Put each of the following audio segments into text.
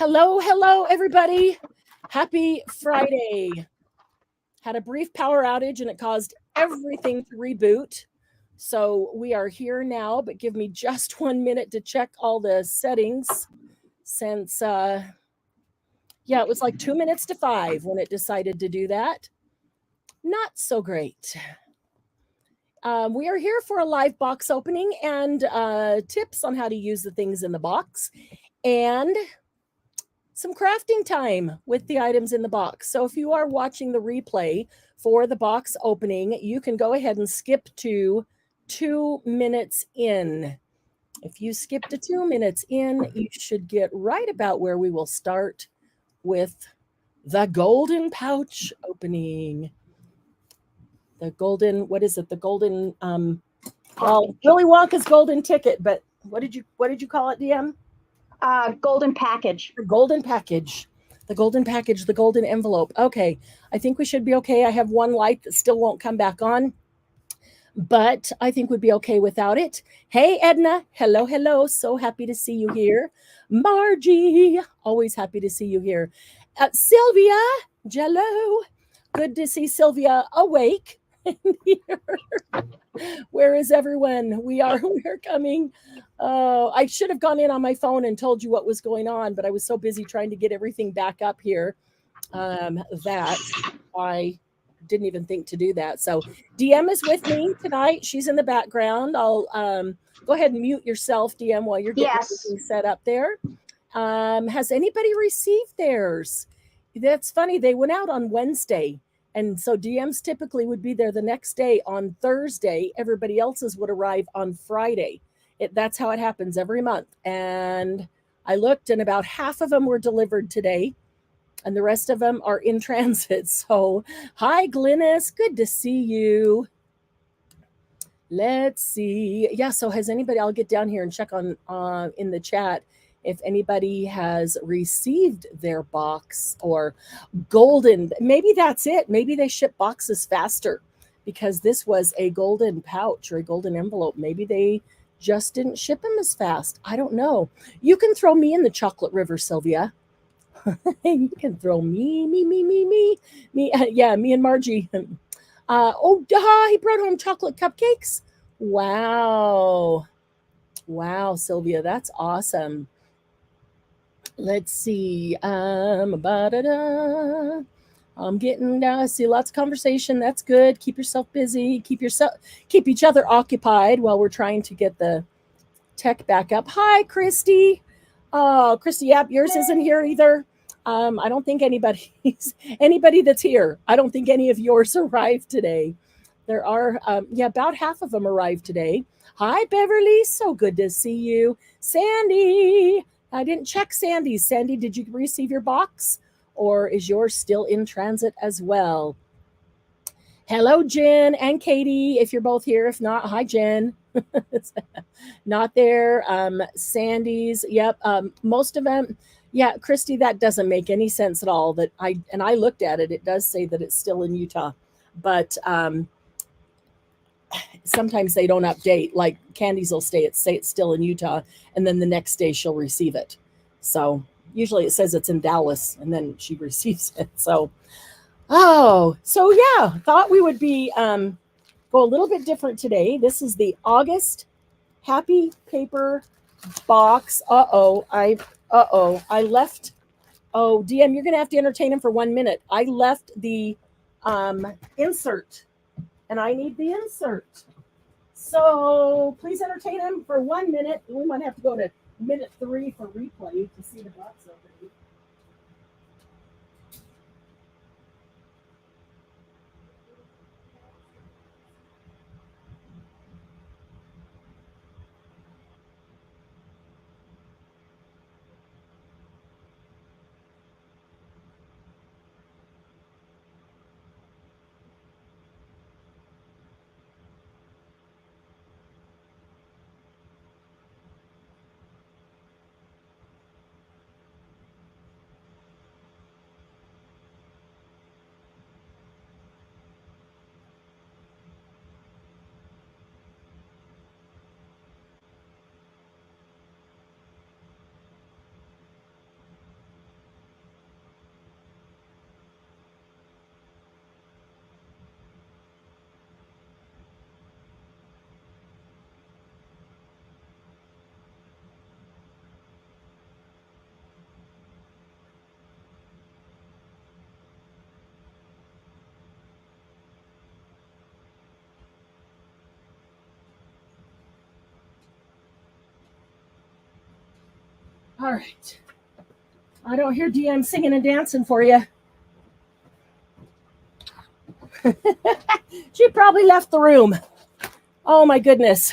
Hello, everybody. Happy Friday. Had a brief power outage and it caused everything to reboot. So we are here now, but give me just 1 minute to check all the settings since, it was like 2 minutes to 5 when it decided to do that. Not so great. We are here for a live box opening and tips on how to use the things in the box. And some crafting time with the items in the box. So if you are watching the replay for the box opening, you can go ahead and skip to 2 minutes in. If you skip to 2 minutes in, you should get right about where we will start with the golden pouch opening. The golden, what is it? The golden, Willy Wonka's golden ticket, but what did you call it, DM? Golden package. The golden package. The golden package, the golden envelope. Okay, I think we should be okay. I have one light that still won't come back on, but I think we'd be okay without it. Hey, Edna. Hello. So happy to see you here. Margie, always happy to see you here. Sylvia, jello. Good to see Sylvia awake. Where is everyone? We're coming. I should have gone in on my phone and told you what was going on, but I was so busy trying to get everything back up here that I didn't even think to do that. So DM is with me tonight. She's in the background. I'll go ahead and mute yourself, DM, while you're getting everything set up there. Has anybody received theirs? That's funny. They went out on Wednesday. And so DMs typically would be there the next day on Thursday. Everybody else's would arrive on Friday. That's how it happens every month. And I looked and about half of them were delivered today and the rest of them are in transit. So hi, Glynis. Good to see you. Let's see. Yeah, so has anybody, I'll get down here and check on in the chat if anybody has received their box or golden. Maybe that's it. Maybe they ship boxes faster because this was a golden pouch or a golden envelope. Maybe they just didn't ship them as fast. I don't know. You can throw me in the chocolate river, Sylvia. You can throw me. Yeah, me and Margie. He brought home chocolate cupcakes. Wow, Sylvia, that's awesome. Let's see. I'm getting I see lots of conversation. That's good. Keep yourself busy. Keep each other occupied while we're trying to get the tech back up. Hi, Christy. Oh, Christy, yep, yours isn't here either. I don't think anybody that's here. I don't think any of yours arrived today. There are, about half of them arrived today. Hi, Beverly. So good to see you. Sandy. I didn't check Sandy's. Sandy, did you receive your box? Or is yours still in transit as well? Hello, Jen and Katie, if you're both here. If not, hi, Jen. Not there. Sandy's, yep. Most of them, yeah, Christy, that doesn't make any sense at all. I looked at it. It does say that it's still in Utah. But sometimes they don't update. Like Candy's will say it's still in Utah, and then the next day she'll receive it. So usually it says it's in Dallas, and then she receives it. So, thought we would be go a little bit different today. This is the August Happy Paper box. I left. Oh, DM, you're gonna have to entertain him for 1 minute. I left the insert. And I need the insert. So please entertain him for 1 minute. We might have to go to minute 3 for replay to see the box opening. All right. I don't hear DM singing and dancing for you. She probably left the room. Oh my goodness.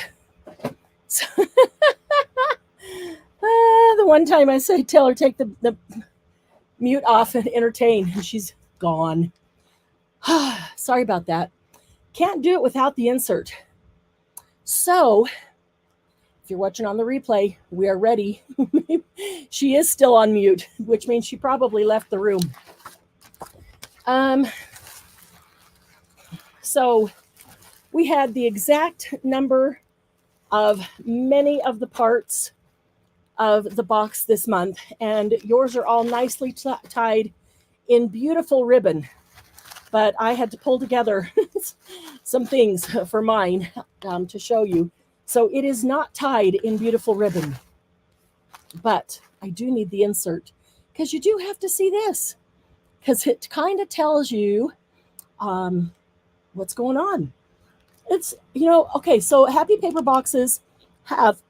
The one time I said, tell her take the mute off and entertain, and she's gone. Sorry about that. Can't do it without the insert. So if you're watching on the replay, we are ready. She is still on mute, which means she probably left the room. So we had the exact number of many of the parts of the box this month, and yours are all nicely tied in beautiful ribbon. But I had to pull together some things for mine to show you. So it is not tied in beautiful ribbon, but I do need the insert because you do have to see this, because it kind of tells you what's going on. It's, okay, so Happy Paper boxes have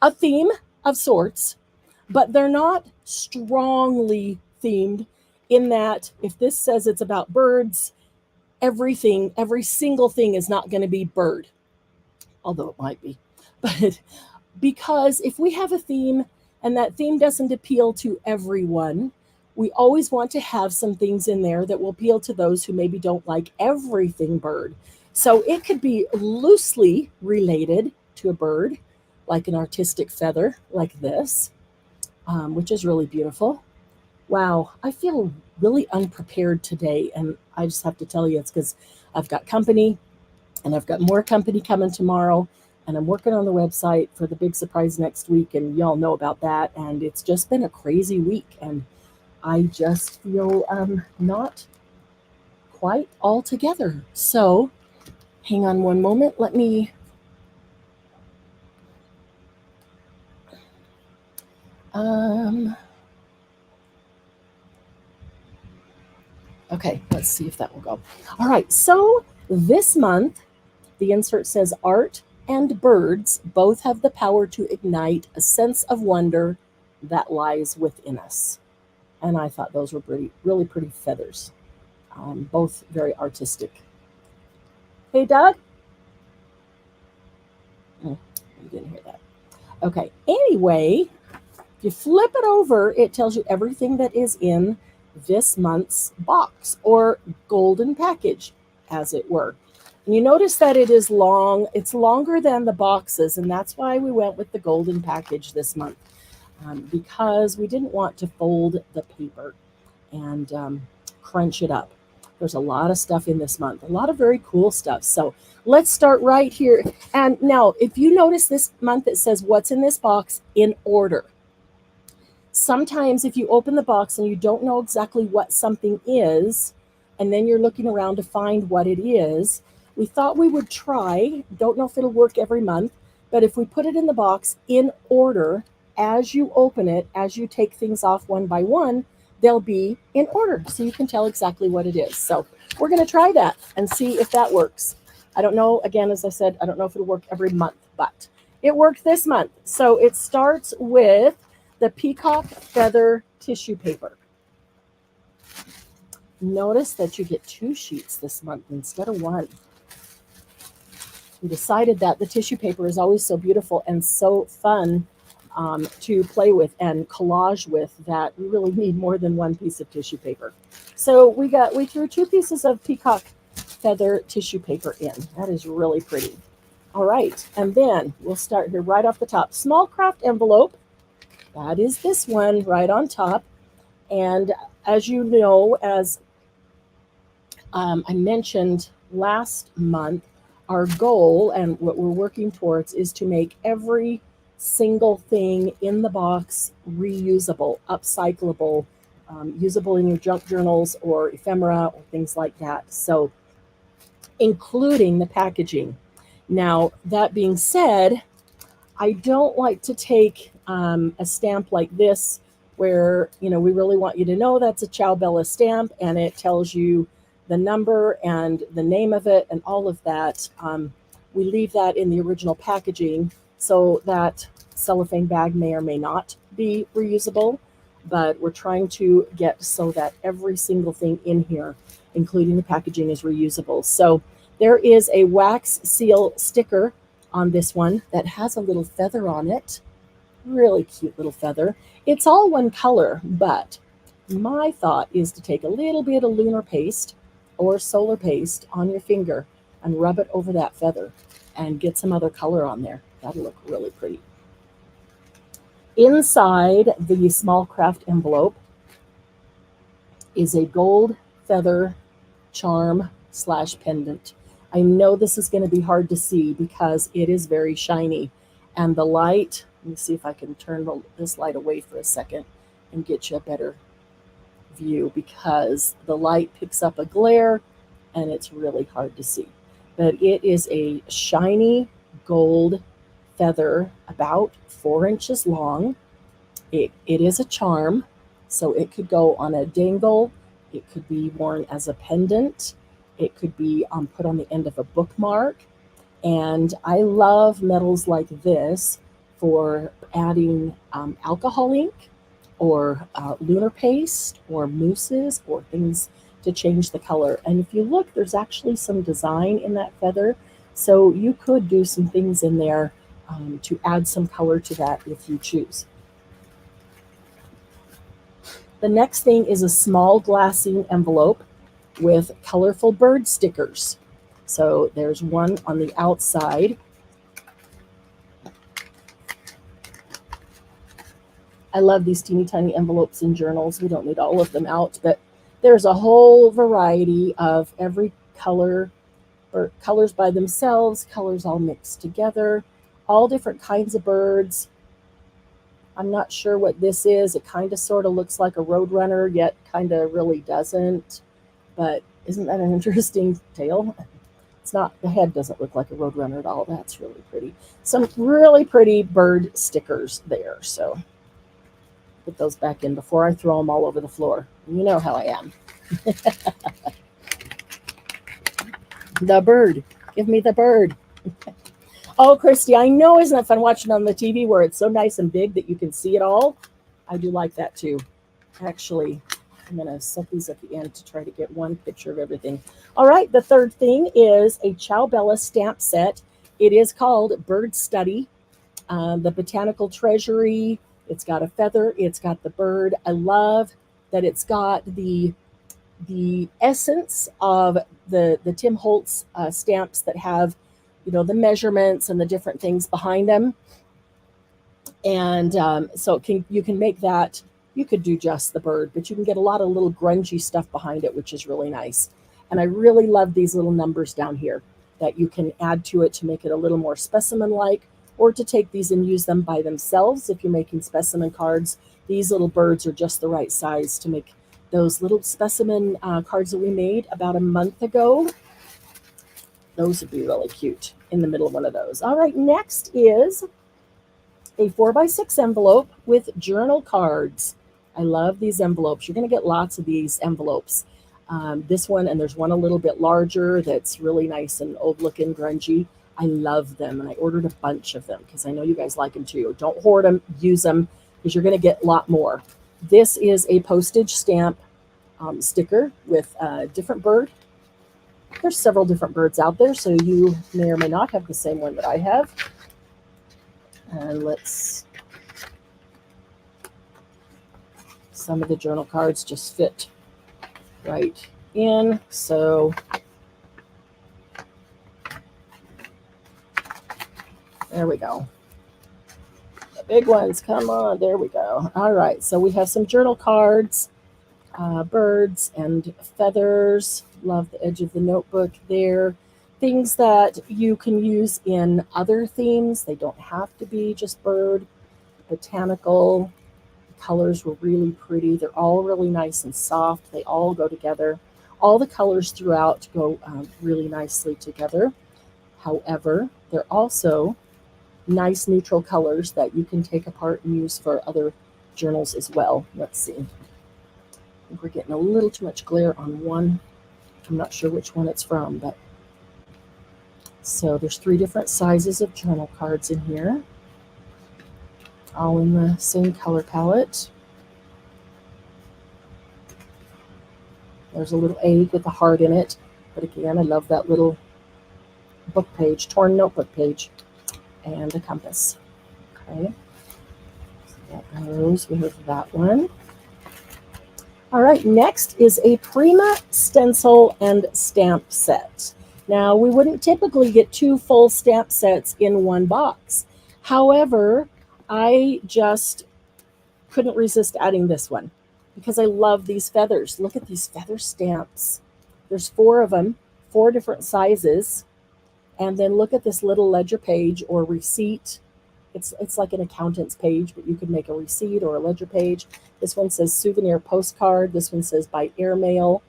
a theme of sorts, but they're not strongly themed in that if this says it's about birds, every single thing is not going to be bird, although it might be. But because if we have a theme and that theme doesn't appeal to everyone, we always want to have some things in there that will appeal to those who maybe don't like everything bird. So it could be loosely related to a bird, like an artistic feather like this, which is really beautiful. Wow, I feel really unprepared today, and I just have to tell you it's because I've got company, and I've got more company coming tomorrow, and I'm working on the website for the big surprise next week, and y'all know about that, and it's just been a crazy week, and I just feel not quite all together. So hang on one moment. Let me okay, let's see if that will go. All right, so this month, the insert says art and birds both have the power to ignite a sense of wonder that lies within us. And I thought those were really pretty feathers, both very artistic. Hey, Doug? You didn't hear that. Okay, anyway, if you flip it over, it tells you everything that is in this month's box or golden package, as it were. And you notice that it is long. It's longer than the boxes, and that's why we went with the golden package this month, because we didn't want to fold the paper and crunch it up. There's a lot of stuff in this month, a lot of very cool stuff. So let's start right here. And now, if you notice this month, it says what's in this box in order. Sometimes if you open the box and you don't know exactly what something is, and then you're looking around to find what it is, we thought we would try, don't know if it'll work every month, but if we put it in the box in order, as you open it, as you take things off one by one, they'll be in order, so you can tell exactly what it is. So we're going to try that and see if that works. I don't know, again, as I said, I don't know if it'll work every month, but it worked this month. So it starts with the peacock feather tissue paper. Notice that you get 2 sheets this month instead of 1. We decided that the tissue paper is always so beautiful and so fun to play with and collage with that we really need more than 1 piece of tissue paper. So we threw 2 pieces of peacock feather tissue paper in. That is really pretty. All right, and then we'll start here right off the top. Small craft envelope. That is this one right on top. And as you know, as I mentioned last month, our goal and what we're working towards is to make every single thing in the box reusable, upcyclable, usable in your junk journals or ephemera or things like that. So including the packaging. Now, that being said, I don't like to take a stamp like this where, we really want you to know that's a Ciao Bella stamp and it tells you the number and the name of it and all of that. We leave that in the original packaging so that cellophane bag may or may not be reusable, but we're trying to get so that every single thing in here, including the packaging, is reusable. So there is a wax seal sticker on this one that has a little feather on it. Really cute little feather. It's all one color, but my thought is to take a little bit of lunar paste or solar paste on your finger and rub it over that feather and get some other color on there. That'll look really pretty. Inside the small craft envelope is a gold feather charm / pendant. I know this is going to be hard to see because it is very shiny, and the light, let me see if I can turn this light away for a second and get you a better view, because the light picks up a glare and it's really hard to see. But it is a shiny gold feather, about 4 inches long. It is a charm, so it could go on a dangle. It could be worn as a pendant. It could be put on the end of a bookmark. And I love metals like this for adding alcohol ink or lunar paste or mousses or things to change the color. And if you look, there's actually some design in that feather. So you could do some things in there to add some color to that if you choose. The next thing is a small glassine envelope with colorful bird stickers. So there's one on the outside. I love these teeny tiny envelopes in journals. We don't need all of them out, but there's a whole variety of every color, or colors by themselves, colors all mixed together, all different kinds of birds. I'm not sure what this is. It kind of sort of looks like a roadrunner, yet kind of really doesn't. But isn't that an interesting tail? It's not, the head doesn't look like a roadrunner at all. That's really pretty. Some really pretty bird stickers there. So put those back in before I throw them all over the floor. You know how I am. The bird. Give me the bird. Oh, Christy, I know, isn't it fun watching on the TV where it's so nice and big that you can see it all? I do like that too. Actually, I'm going to set these at the end to try to get one picture of everything. All right, the third thing is a Ciao Bella stamp set. It is called Bird Study. The Botanical Treasury. It's got a feather. It's got the bird. I love that it's got the essence of the Tim Holtz stamps that have, you know, the measurements and the different things behind them. And so you can make that, you could do just the bird, but you can get a lot of little grungy stuff behind it, which is really nice. And I really love these little numbers down here that you can add to it to make it a little more specimen-like, or to take these and use them by themselves. If you're making specimen cards, these little birds are just the right size to make those little specimen cards that we made about a month ago. Those would be really cute in the middle of one of those. All right, next is a 4x6 envelope with journal cards. I love these envelopes. You're going to get lots of these envelopes. This one, and there's one a little bit larger that's really nice and old looking, grungy. I love them, and I ordered a bunch of them because I know you guys like them too. Don't hoard them, use them, because you're going to get a lot more. This is a postage stamp sticker with a different bird. There's several different birds out there, so you may or may not have the same one that I have. And some of the journal cards just fit right in. So there we go. The big ones, come on, there we go. All right, so we have some journal cards, birds and feathers. Love the edge of the notebook there. Things that you can use in other themes. They don't have to be just bird. Botanical. The colors were really pretty. They're all really nice and soft. They all go together. All the colors throughout go really nicely together. However, they're also nice neutral colors that you can take apart and use for other journals as well. Let's see. I think we're getting a little too much glare on one. I'm not sure which one it's from, but so there's 3 different sizes of journal cards in here. all in the same color palette. There's a little egg with a heart in it. But again, I love that little book page, torn notebook page, and a compass. Okay, so that goes with that one. All right, next is a Prima stencil and stamp set. Now, we wouldn't typically get 2 full stamp sets in one box. However, I just couldn't resist adding this one because I love these feathers. Look at these feather stamps. There's 4 of them, 4 different sizes. And then look at this little ledger page or receipt. It's like an accountant's page, but you could make a receipt or a ledger page. This one says souvenir postcard. This one says by airmail.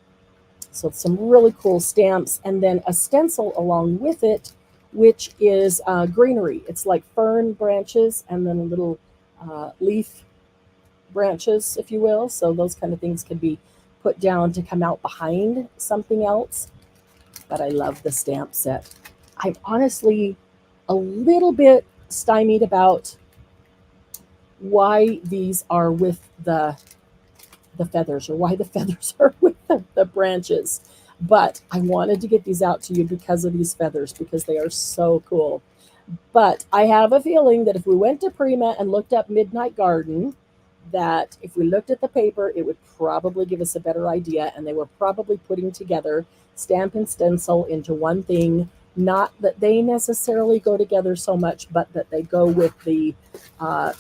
So some really cool stamps. And then a stencil along with it, which is greenery. It's like fern branches and then little leaf branches, if you will. So those kind of things can be put down to come out behind something else. But I love the stamp set. I'm honestly a little bit stymied about why these are with the feathers, or why the feathers are with the branches. But I wanted to get these out to you because of these feathers, because they are so cool. But I have a feeling that if we went to Prima and looked up Midnight Garden, that if we looked at the paper, it would probably give us a better idea. And they were probably putting together stamp and stencil into one thing. Not that they necessarily go together so much, but that they go with the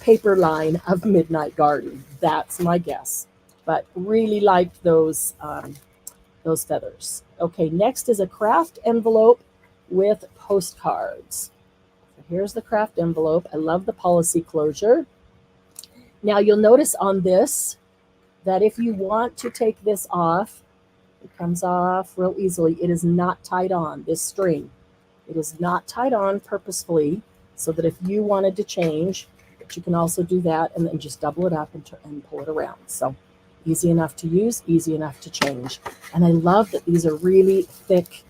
paper line of Midnight Garden. That's my guess. But really liked those feathers. Okay, next is a craft envelope with postcards. So here's the craft envelope. I love the policy closure. Now you'll notice on this that if you want to take this off, it comes off real easily. It is not tied on, this string. It is not tied on purposefully, so that if you wanted to change, you can also do that and then just double it up and pull it around. So easy enough to use, easy enough to change. And I love that these are really thick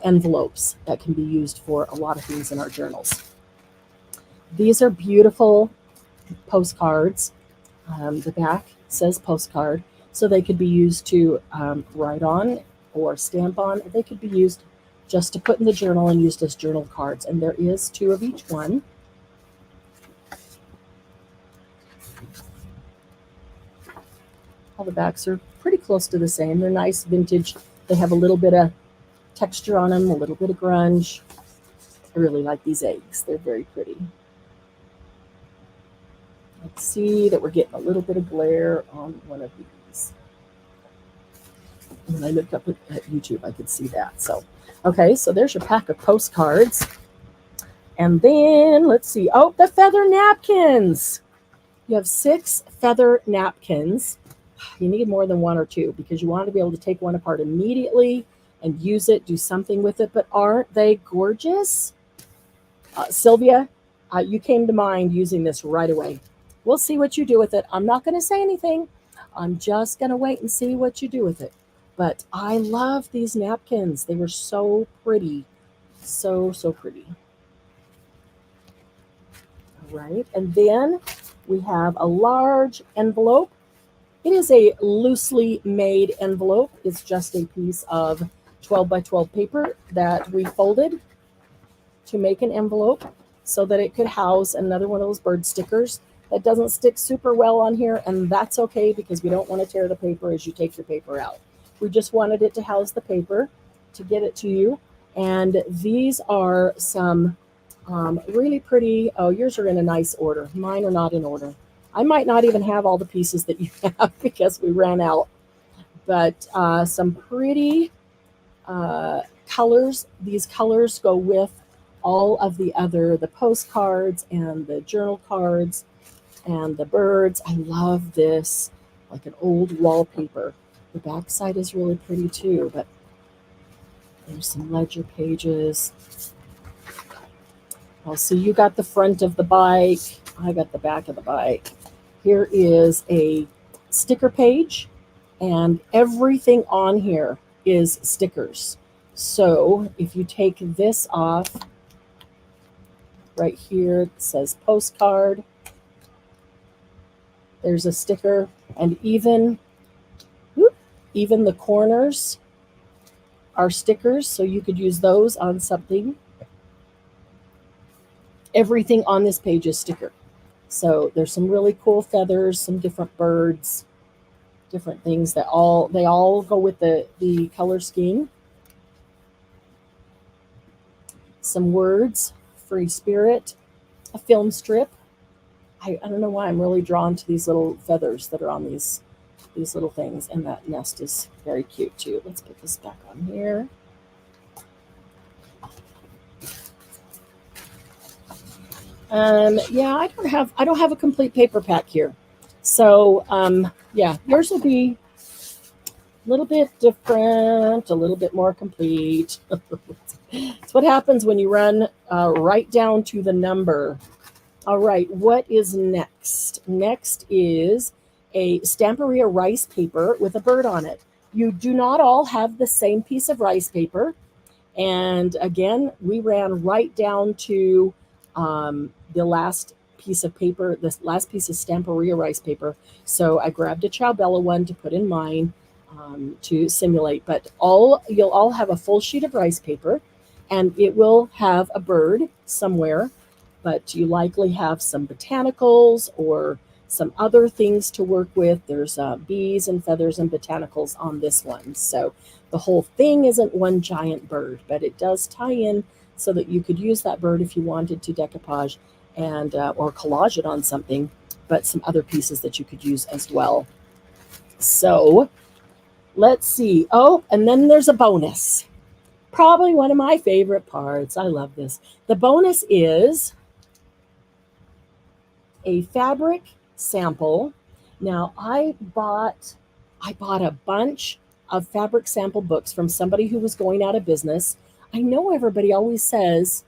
envelopes that can be used for a lot of things in our journals. These are beautiful postcards. The back says postcard, so they could be used to write on or stamp on. They could be used just to put in the journal and used as journal cards. And there is 2 of each one. All the backs are pretty close to the same. They're nice vintage. They have a little bit of texture on them, a little bit of grunge. I really like these eggs. They're very pretty. Let's see that we're getting a little bit of glare on one of these. When I looked up at YouTube, I could see that. So, okay, so there's your pack of postcards. And then, let's see. Oh, the feather napkins. You have 6 feather napkins. You need more than 1 or 2 because you want to be able to take one apart immediately and use it, do something with it. But aren't they gorgeous? Sylvia, you came to mind using this right away. We'll see what you do with it. I'm not going to say anything. I'm just going to wait and see what you do with it. But I love these napkins. They were so pretty. So, so pretty. All right. And then we have a large envelope. It is a loosely made envelope. It's just a piece of 12 by 12 paper that we folded to make an envelope so that it could house another one of those bird stickers. That doesn't stick super well on here, and that's okay because we don't want to tear the paper as you take your paper out. We just wanted it to house the paper to get it to you. And these are some really pretty. Oh, yours are in a nice order. Mine are not in order. I might not even have all the pieces that you have because we ran out. But some pretty colors. These colors go with all of the postcards and the journal cards and the birds. I love this, like an old wallpaper. The back side is really pretty too, but there's some ledger pages. I'll see you got the front of the bike. I got the back of the bike. Here is a sticker page, and everything on here is stickers. So if you take this off, right here it says postcard. There's a sticker, and even the corners are stickers, so you could use those on something. Everything on this page is sticker. So there's some really cool feathers, some different birds, different things that they all go with the color scheme. Some words, free spirit, a film strip. I don't know why I'm really drawn to these little feathers that are on these little things, and that nest is very cute too. Let's put this back on here. Yeah, I don't have a complete paper pack here. So yeah, yours will be a little bit different, a little bit more complete. It's what happens when you run right down to the number. All right, what is next? Next is a Stamperia rice paper with a bird on it. You do not all have the same piece of rice paper. And again, we ran right down to the last piece of paper, this last piece of Stamperia rice paper. So I grabbed a Ciao Bella one to put in mine to simulate. But you'll all have a full sheet of rice paper, and it will have a bird somewhere. But you likely have some botanicals or some other things to work with. There's bees and feathers and botanicals on this one. So the whole thing isn't one giant bird, but it does tie in so that you could use that bird if you wanted to decoupage and or collage it on something, but some other pieces that you could use as well. So let's see. Oh, and then there's a bonus. Probably one of my favorite parts. I love this. The bonus is a fabric sample. Now I bought a bunch of fabric sample books from somebody who was going out of business. I know everybody always says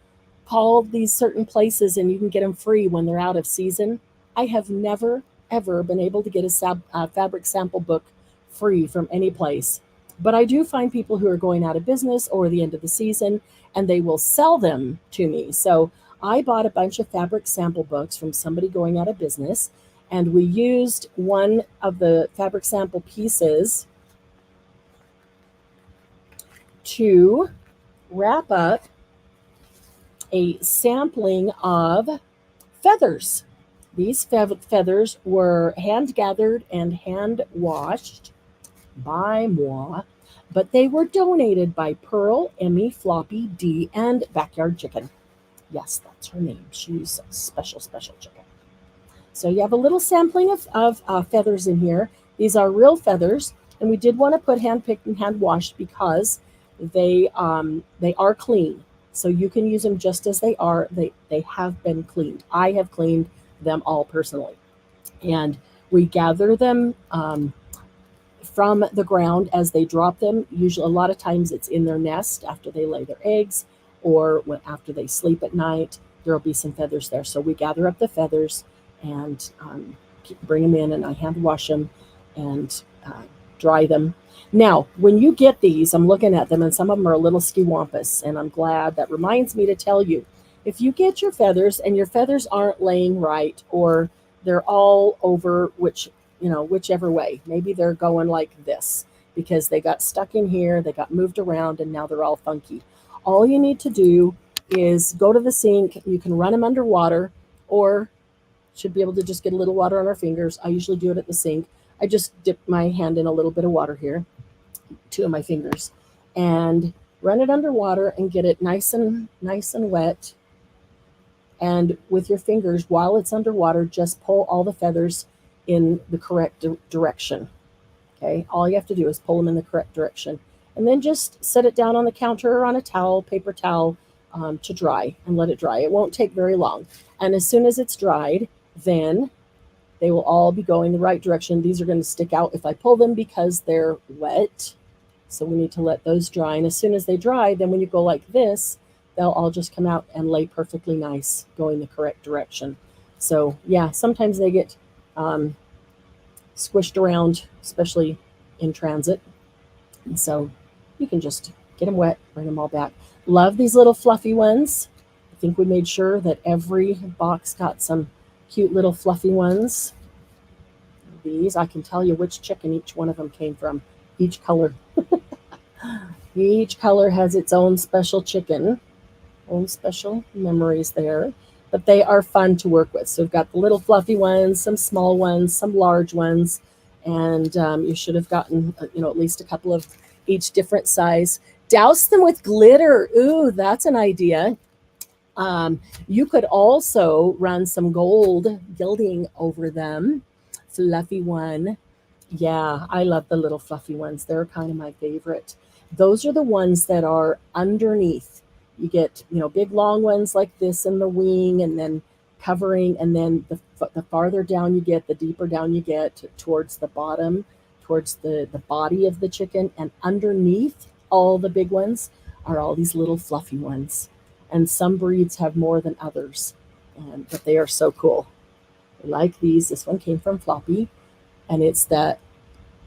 call these certain places and you can get them free when they're out of season. I have never ever been able to get a fabric sample book free from any place, but I do find people who are going out of business or the end of the season, and they will sell them to me. So I bought a bunch of fabric sample books from somebody going out of business, and we used one of the fabric sample pieces to wrap up a sampling of feathers. These feathers were hand gathered and hand washed by moi, but they were donated by Pearl, Emmy, Floppy, Dee, and Backyard Chicken. Yes, that's her name. She's a special chicken. So you have a little sampling of feathers in here. These are real feathers, and we did want to put hand-picked and hand-washed because they are clean. So you can use them just as they are. They have been cleaned. I have cleaned them all personally. And we gather them from the ground as they drop them. Usually, a lot of times it's in their nest after they lay their eggs, or after they sleep at night, there'll be some feathers there. So we gather up the feathers and bring them in, and I hand wash them and dry them. Now, when you get these, I'm looking at them, and some of them are a little skiwampus, and I'm glad. That reminds me to tell you, if you get your feathers and your feathers aren't laying right, or they're all over, whichever way, maybe they're going like this because they got stuck in here, they got moved around, and now they're all funky. All you need to do is go to the sink. You can run them underwater, or should be able to just get a little water on our fingers. I usually do it at the sink. I just dip my hand in a little bit of water here, 2 of my fingers, and run it underwater and get it nice and wet. And with your fingers, while it's underwater, just pull all the feathers in the correct direction. Okay, all you have to do is pull them in the correct direction, and then just set it down on the counter or on a towel, paper towel, to dry, and let it dry. It won't take very long. And as soon as it's dried, then they will all be going the right direction. These are going to stick out if I pull them because they're wet. So we need to let those dry. And as soon as they dry, then when you go like this, they'll all just come out and lay perfectly nice, going the correct direction. So yeah, sometimes they get squished around, especially in transit. And so you can just get them wet, bring them all back. Love these little fluffy ones. I think we made sure that every box got some cute little fluffy ones. these. I can tell you which chicken each one of them came from. Each color. Each color has its own special chicken, own special memories there. But they are fun to work with. So we've got the little fluffy ones, some small ones, some large ones, and you should have gotten at least a couple of each different size. Douse them with glitter. Ooh, that's an idea. You could also run some gold gilding over them. Fluffy one. Yeah, I love the little fluffy ones. They're kind of my favorite. Those are the ones that are underneath. You get, big long ones like this in the wing and then covering, and then the farther down you get, the deeper down you get towards the bottom, towards the body of the chicken, and underneath all the big ones are all these little fluffy ones. And some breeds have more than others, but they are so cool. I like these. This one came from Floppy, and it's that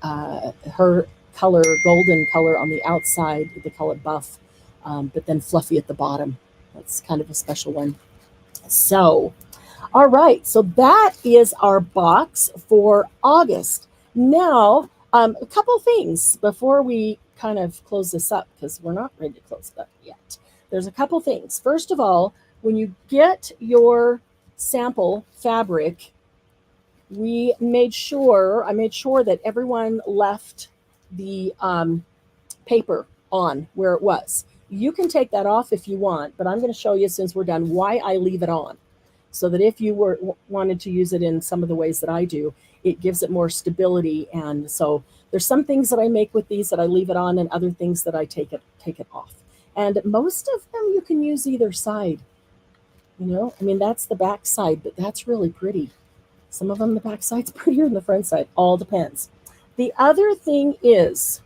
her color, golden color on the outside, they call it buff, but then fluffy at the bottom. That's kind of a special one. So, all right, so that is our box for August. Now, a couple things before we kind of close this up, because we're not ready to close it up yet. There's a couple things. First of all, when you get your sample fabric, I made sure that everyone left the paper on where it was. You can take that off if you want, but I'm going to show you, since we're done, why I leave it on. So that if you wanted to use it in some of the ways that I do, it gives it more stability. And so there's some things that I make with these that I leave it on, and other things that I take it off. And most of them you can use either side. That's the back side, but that's really pretty. Some of them, the back side's prettier than the front side. All depends. The other thing is,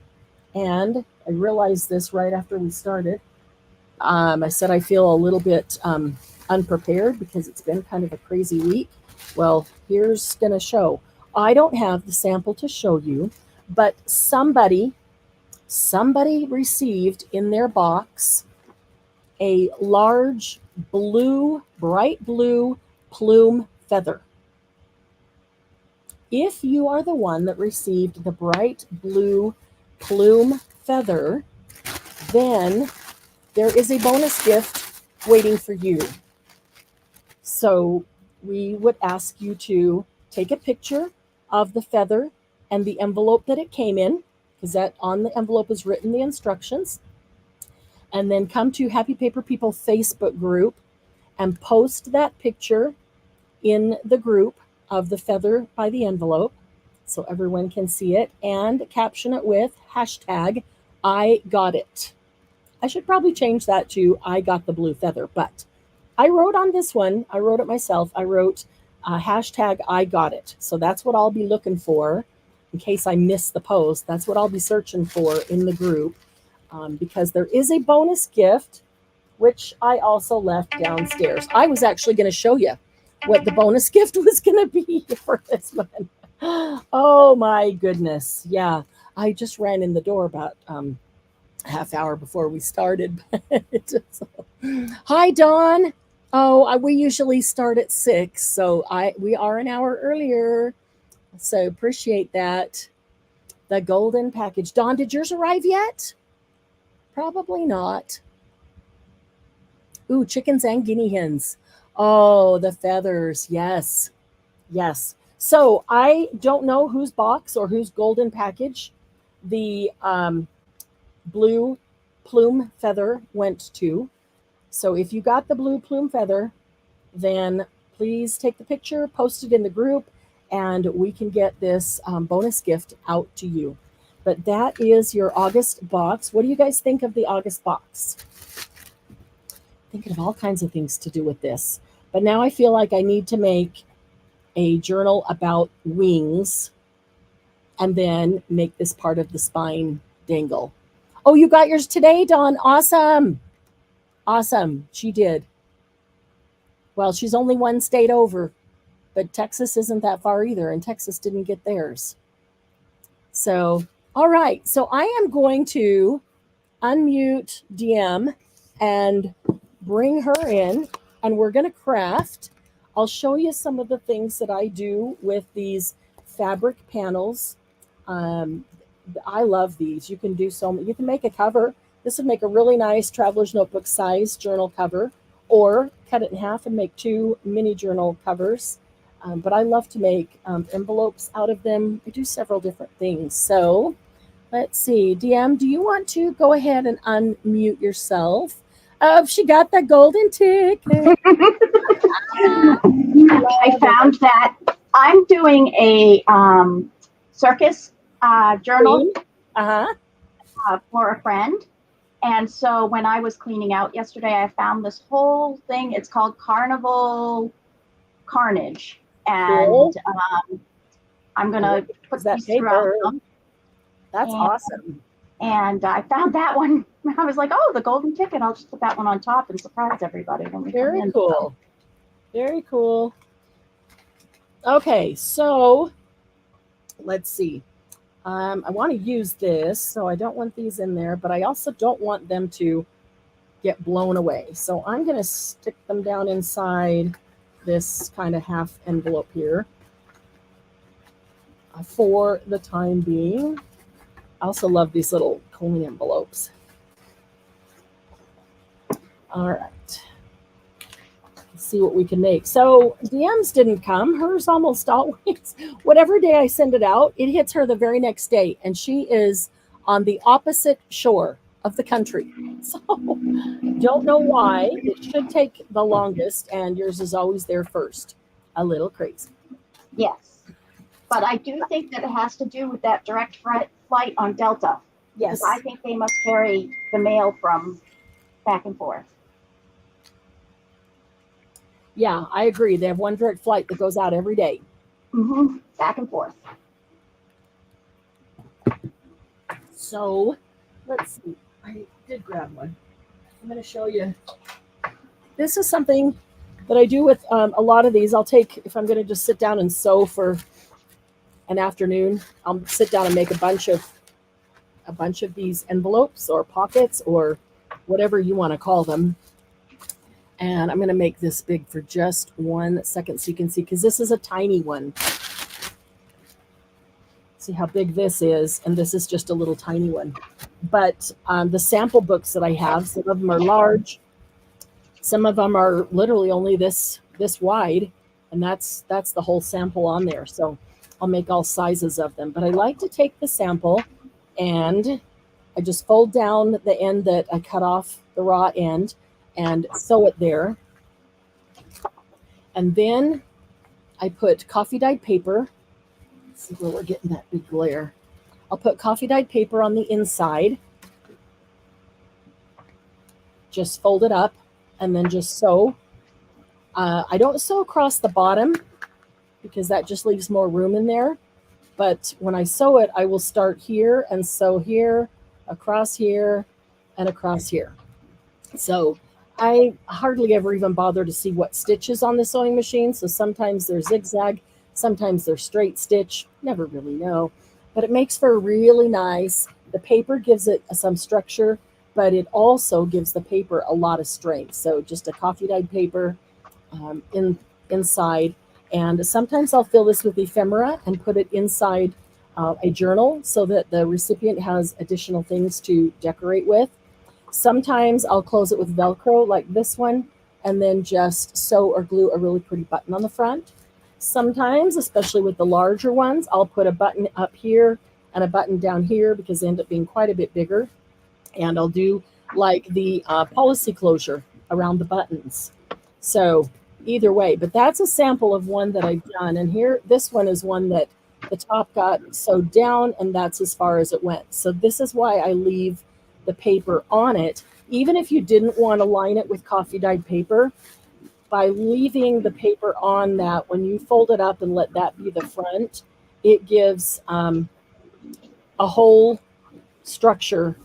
and I realized this right after we started, I said I feel a little bit unprepared because it's been kind of a crazy week. Well, here's going to show. I don't have the sample to show you, but somebody received in their box a large bright blue plume feather. If you are the one that received the bright blue plume feather, then there is a bonus gift waiting for you. So we would ask you to take a picture of the feather and the envelope that it came in, because that on the envelope is written the instructions, and then come to Happy Paper People Facebook group and post that picture in the group of the feather by the envelope so everyone can see it, and caption it with hashtag I got it. I should probably change that to I got the blue feather, but I wrote on this one, I wrote it myself. I wrote hashtag I got it. So that's what I'll be looking for in case I miss the post. That's what I'll be searching for in the group, because there is a bonus gift, which I also left downstairs. I was actually going to show you what the bonus gift was going to be for this one. Oh my goodness. Yeah, I just ran in the door about half hour before we started. Hi, Dawn. Oh, we usually start at 6, so we are an hour earlier. So appreciate that. The golden package. Dawn, did yours arrive yet? Probably not. Ooh, chickens and guinea hens. Oh, the feathers. Yes. Yes. So I don't know whose box or whose golden package the blue plume feather went to. So if you got the blue plume feather, then please take the picture, post it in the group, and we can get this bonus gift out to you. But that is your August box. What do you guys think of the August box? Thinking of all kinds of things to do with this. But now I feel like I need to make a journal about wings and then make this part of the spine dangle. Oh, you got yours today, Dawn. Awesome. Awesome. She did. Well, she's only one state over, but Texas isn't that far either, and Texas didn't get theirs. So, all right. So I am going to unmute DM and bring her in, and we're going to craft. I'll show you some of the things that I do with these fabric panels. Um, I love these. You can do so many. You can make a cover. This would make a really nice traveler's notebook size journal cover, or cut it in half and make 2 mini journal covers. But I love to make envelopes out of them. I do several different things. So let's see. DM, do you want to go ahead and unmute yourself? She got the golden ticket. I found that I'm doing a circus journal Uh-huh. for a friend. And so when I was cleaning out yesterday, I found this whole thing. It's called Carnival Carnage. And Cool. I'm going to put that these throughout paper. them. That's awesome. And I found that one. I was like, oh, the golden ticket. I'll just put that one on top and surprise everybody when we come Very in. cool. Very cool. Okay, so let's see. I want to use this, so I don't want these in there, but I also don't want them to get blown away. So I'm going to stick them down inside this kind of half envelope here for the time being. I also love these little coin envelopes. All right. Let's see what we can make. So DM's didn't come. Hers almost always, whatever day I send it out, it hits her the very next day. And she is on the opposite shore of the country. So don't know why. It should take the longest, and yours is always there first. A little crazy. Yes. But I do think that it has to do with that direct flight on Delta. Yes. Because I think they must carry the mail from back and forth. Yeah, I agree. They have one direct flight that goes out every day. Mm-hmm. Back and forth. So let's see. I did grab one. I'm going to show you. This is something that I do with a lot of these. I'll take, if I'm going to just sit down and sew for an afternoon, I'll sit down and make a bunch of these envelopes or pockets or whatever you want to call them. And I'm going to make this big for just 1 second so you can see, because this is a tiny one. See how big this is, and this is just a little tiny one. But the sample books that I have, some of them are large, some of them are literally only this wide, and that's the whole sample on there. So I'll make all sizes of them. But I like to take the sample and I just fold down the end that I cut off the raw end and sew it there. And then I put coffee dyed paper. Let's see where we're getting that big glare. I'll put coffee dyed paper on the inside. Just fold it up and then just sew. I don't sew across the bottom because that just leaves more room in there. But when I sew it, I will start here and sew here, across here, and across here. So I hardly ever even bother to see what stitches on the sewing machine. So sometimes they're zigzag, sometimes they're straight stitch, never really know. But it makes for really nice. The paper gives it some structure, but it also gives the paper a lot of strength. So just a coffee dyed paper inside. And sometimes I'll fill this with ephemera and put it inside a journal so that the recipient has additional things to decorate with. Sometimes I'll close it with Velcro like this one and then just sew or glue a really pretty button on the front. Sometimes, especially with the larger ones, I'll put a button up here and a button down here because they end up being quite a bit bigger. And I'll do like the policy closure around the buttons. So either way, but that's a sample of one that I've done. And here, this one is one that the top got sewed down and that's as far as it went. So this is why I leave the paper on it. Even if you didn't want to line it with coffee dyed paper, by leaving the paper on that, when you fold it up and let that be the front, it gives a whole structure.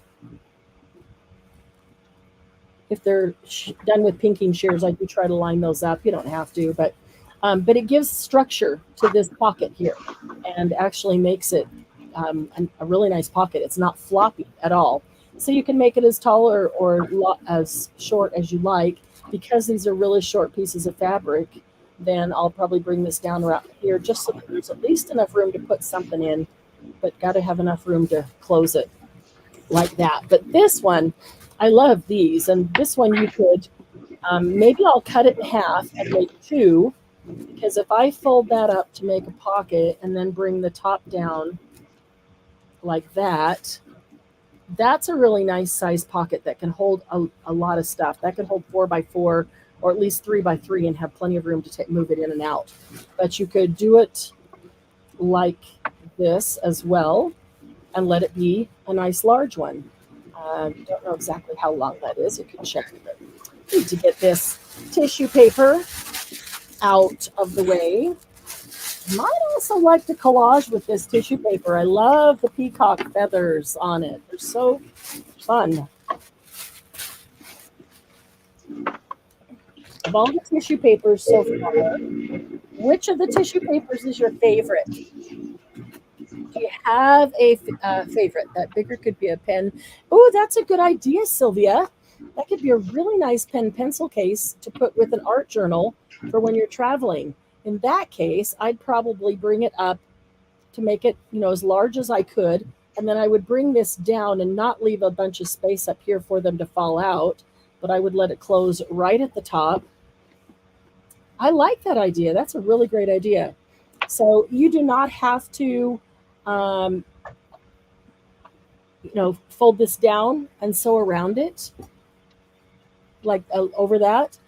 If they're done with pinking shears, I do try to line those up. You don't have to, but it gives structure to this pocket here and actually makes it a really nice pocket. It's not floppy at all. So you can make it as tall or as short as you like. Because these are really short pieces of fabric, then I'll probably bring this down around here just so that there's at least enough room to put something in, but got to have enough room to close it like that. But this one, I love these. And this one you could, maybe I'll cut it in half and make two, because if I fold that up to make a pocket and then bring the top down like that, that's a really nice size pocket that can hold a lot of stuff. That can hold 4x4 or at least 3x3 and have plenty of room to move it in and out. But you could do it like this as well and let it be a nice large one. Don't know exactly how long that is. You can check it. Need to get this tissue paper out of the way. Might also like to collage with this tissue paper. I love the peacock feathers on it. They're so fun. Of all the tissue papers so far, which of the tissue papers is your favorite? Do you have a favorite? That bigger could be a pen. Oh, that's a good idea, Sylvia. That could be a really nice pen pencil case to put with an art journal for when you're traveling. In that case, I'd probably bring it up to make it, as large as I could. And then I would bring this down and not leave a bunch of space up here for them to fall out, but I would let it close right at the top. I like that idea. That's a really great idea. So you do not have to, fold this down and sew around it like over that.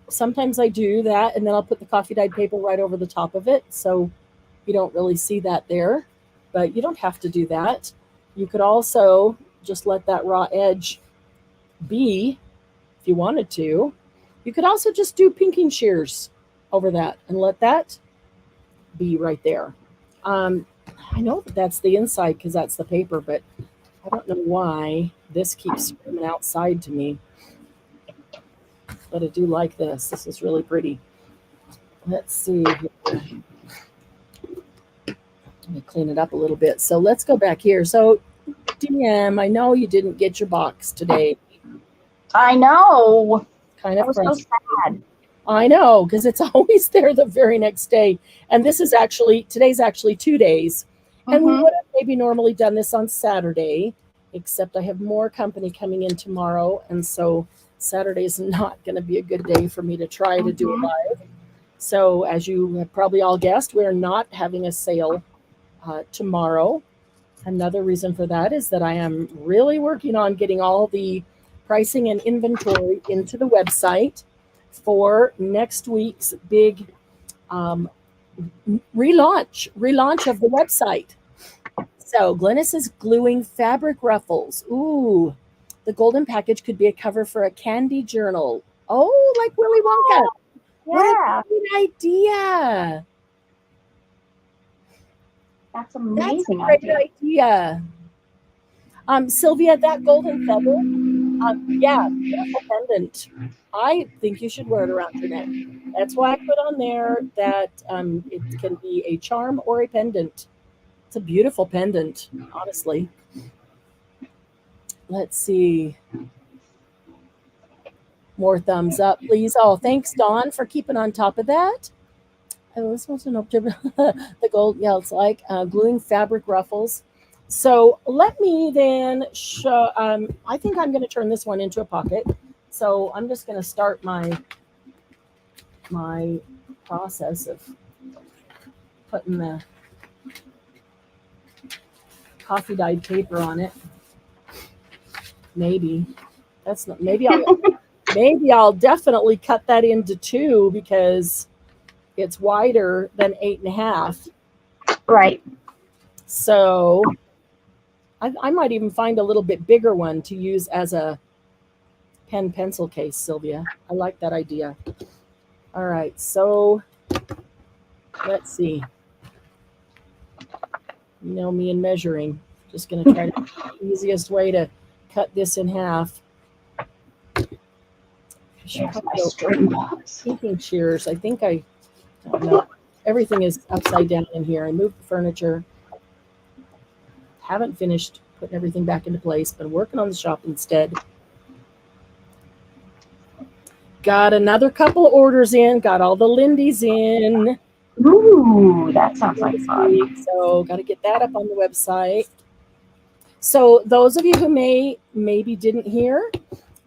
Sometimes I do that, and then I'll put the coffee dyed paper right over the top of it, so you don't really see that there, but you don't have to do that. You could also just let that raw edge be if you wanted to. You could also just do pinking shears over that and let that be right there. I know that that's the inside because that's the paper, but I don't know why this keeps screaming outside to me. But I do like this. This is really pretty. Let's see here. Let me clean it up a little bit. So let's go back here. So, DM, I know you didn't get your box today. I know. Kind of so sad. I know, because it's always there the very next day. And today's actually 2 days. And we would have maybe normally done this on Saturday, except I have more company coming in tomorrow. And so Saturday is not going to be a good day for me to try to do it live. So as you have probably all guessed, we're not having a sale tomorrow. Another reason for that is that I am really working on getting all the pricing and inventory into the website for next week's big relaunch of the website. So Glynis is gluing fabric ruffles. Ooh, the golden package could be a cover for a candy journal. Oh, like Willy Wonka. Yeah. What a good idea. That's amazing. That's a great idea. Sylvia, that golden feather, yeah, beautiful pendant. I think you should wear it around your neck. That's why I put on there that it can be a charm or a pendant. It's a beautiful pendant, honestly. Let's see. More thumbs up, please. Oh, thanks, Dawn, for keeping on top of that. Oh, this one's an the gold. Yeah, it's like gluing fabric ruffles. So let me then show. I think I'm going to turn this one into a pocket. So I'm just going to start my process of putting the coffee dyed paper on it. Maybe that's not. Maybe I'll definitely cut that into 2 because it's wider than 8.5. Right. So I might even find a little bit bigger one to use as a pen pencil case, Sylvia. I like that idea. All right, so let's see. You know me and measuring. Just going to try to the easiest way to cut this in half. Pinking shears. I think I don't know. Everything is upside down in here. I moved the furniture. Haven't finished putting everything back into place. Been working on the shop instead. Got another couple orders in. Got all the Lindy's in. Ooh, that sounds like fun. So got to get that up on the website. So those of you who maybe didn't hear,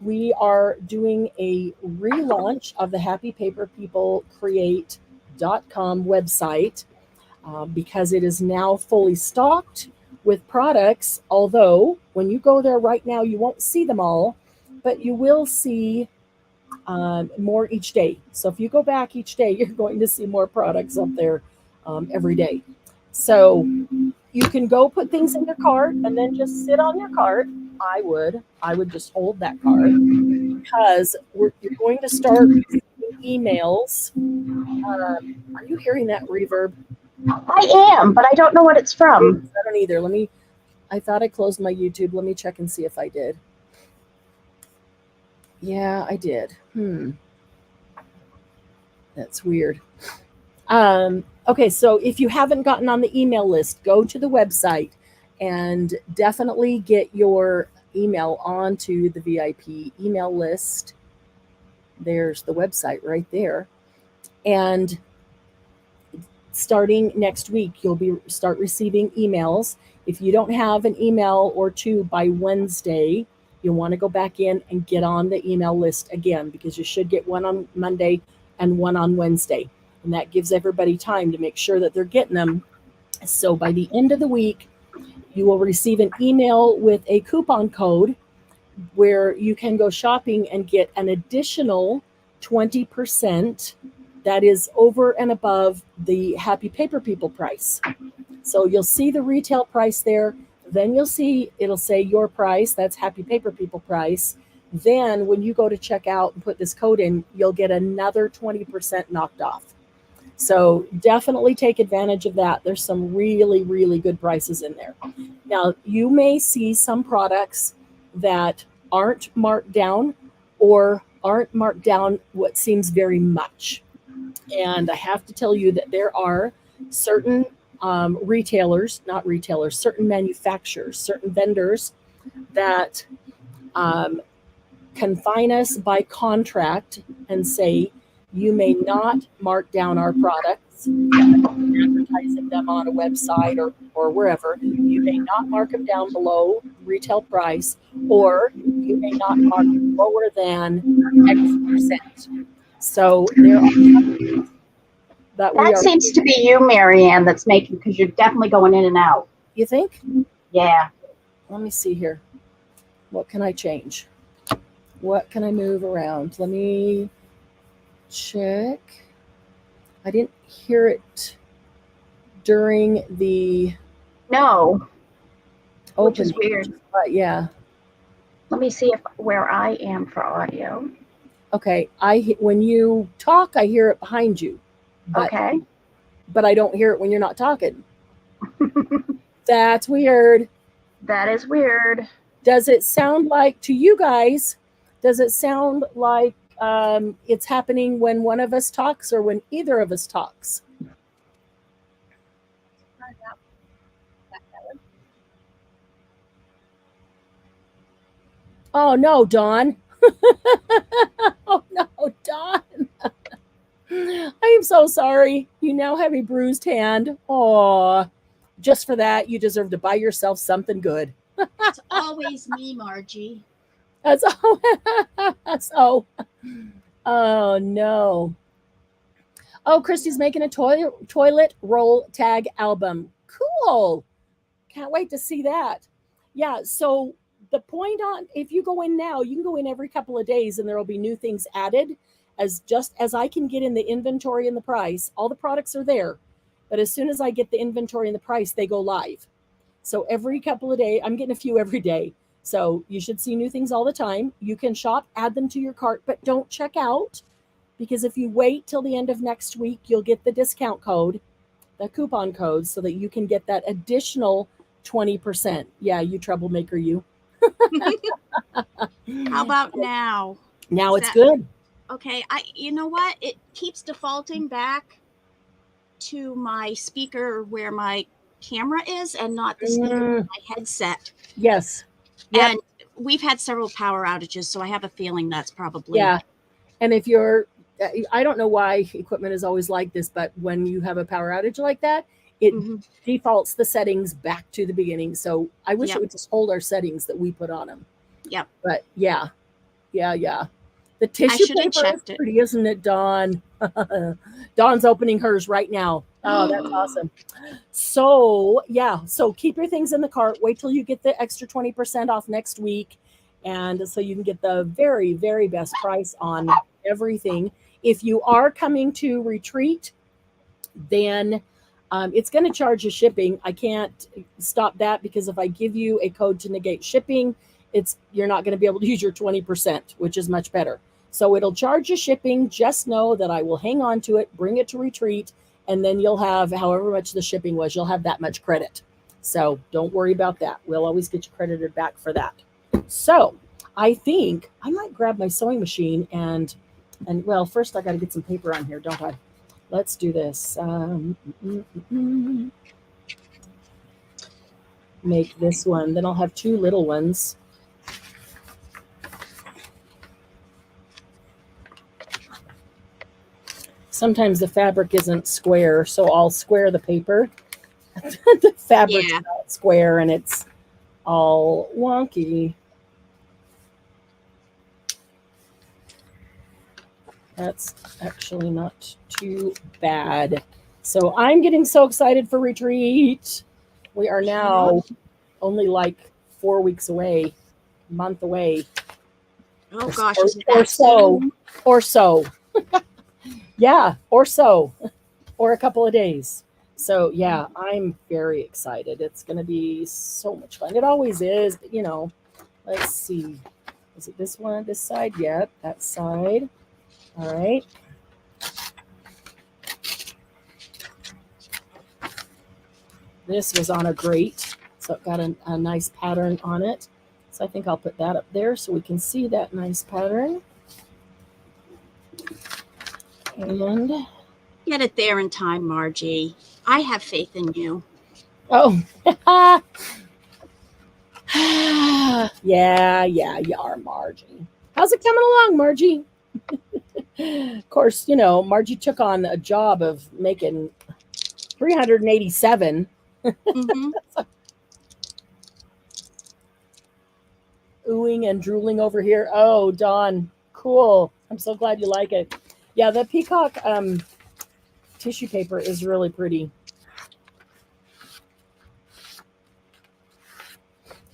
we are doing a relaunch of the Happy Paper People Create.com website because it is now fully stocked with products. Although when you go there right now, you won't see them all, but you will see more each day. So if you go back each day, you're going to see more products up there every day. So you can go put things in your cart and then just sit on your cart. I would just hold that cart because you're going to start receiving emails. Are you hearing that reverb? I am, but I don't know what it's from. I don't either. I thought I closed my YouTube. Let me check and see if I did. Yeah, I did. That's weird. Okay, so if you haven't gotten on the email list, go to the website and definitely get your email onto the VIP email list. There's the website right there. And starting next week, you'll start receiving emails. If you don't have an email or two by Wednesday, you'll want to go back in and get on the email list again, because you should get one on Monday and one on Wednesday. And that gives everybody time to make sure that they're getting them. So by the end of the week, you will receive an email with a coupon code where you can go shopping and get an additional 20% that is over and above the Happy Paper People price. So you'll see the retail price there. Then you'll see it'll say your price. That's Happy Paper People price. Then when you go to check out and put this code in, you'll get another 20% knocked off. So definitely take advantage of that. There's some really, really good prices in there. Now, you may see some products that aren't marked down or aren't marked down what seems very much. And I have to tell you that there are certain certain manufacturers, certain vendors that confine us by contract and say, you may not mark down our products, advertising them on a website or wherever. You may not mark them down below retail price, or you may not mark lower than X%. So there are companies that seems to be you, Marianne, that's making, because you're definitely going in and out. You think? Yeah. Let me see here. What can I change? What can I move around? Let me check. I didn't hear it during the which is weird. But yeah. Let me see where I am for audio. Okay, when you talk, I hear it behind you. Okay. But I don't hear it when you're not talking. That's weird. That is weird. Does it sound like, to you guys, does it sound like it's happening when one of us talks or when either of us talks? Oh, no, Dawn. Oh, no, Dawn. I am so sorry. You now have a bruised hand. Oh, just for that, you deserve to buy yourself something good. It's always me, Margie. That's oh. Oh, no. Oh, Christy's making a toilet roll tag album. Cool. Can't wait to see that. Yeah, so the point if you go in now, you can go in every couple of days and there will be new things added. Just as I can get in the inventory and the price, all the products are there. But as soon as I get the inventory and the price, they go live. So every couple of days, I'm getting a few every day. So you should see new things all the time. You can shop, add them to your cart, but don't check out, because if you wait till the end of next week, you'll get the discount code, the coupon code, so that you can get that additional 20%. Yeah, you troublemaker, you. How about now? Now it's good. Okay, you know what? It keeps defaulting back to my speaker where my camera is and not the speaker of my headset. Yes. Yep. And we've had several power outages, so I have a feeling that's probably... Yeah. And if you're, I don't know why equipment is always like this, but when you have a power outage like that, it defaults the settings back to the beginning. So I wish it would just hold our settings that we put on them. Yep. But yeah. The tissue paper is pretty, isn't it, Dawn? Dawn's opening hers right now. Oh, that's awesome. So yeah, so keep your things in the cart. Wait till you get the extra 20% off next week. And so you can get the very, very best price on everything. If you are coming to retreat, then it's going to charge you shipping. I can't stop that because if I give you a code to negate shipping, you're not going to be able to use your 20%, which is much better. So it'll charge you shipping. Just know that I will hang on to it, bring it to retreat, and then you'll have however much the shipping was, you'll have that much credit. So don't worry about that. We'll always get you credited back for that. So I think I might grab my sewing machine and well, first I got to get some paper on here, don't I? Let's do this. Make this one. Then I'll have two little ones. Sometimes the fabric isn't square, so I'll square the paper. The fabric's not square and it's all wonky. That's actually not too bad. So I'm getting so excited for retreat. We are now only like 4 weeks away, a month away. Oh gosh, or so. Yeah, or so, or a couple of days. So yeah, I'm very excited. It's going to be so much fun. It always is, but let's see. Is it this one, this side? Yeah, that side. All right. This was on a grate, so it got a nice pattern on it. So I think I'll put that up there so we can see that nice pattern. And get it there in time, Margie. I have faith in you. Oh, yeah, you are, Margie. How's it coming along, Margie? Of course, Margie took on a job of making 387. Oohing and drooling over here. Oh, Dawn, cool. I'm so glad you like it. Yeah, the peacock tissue paper is really pretty.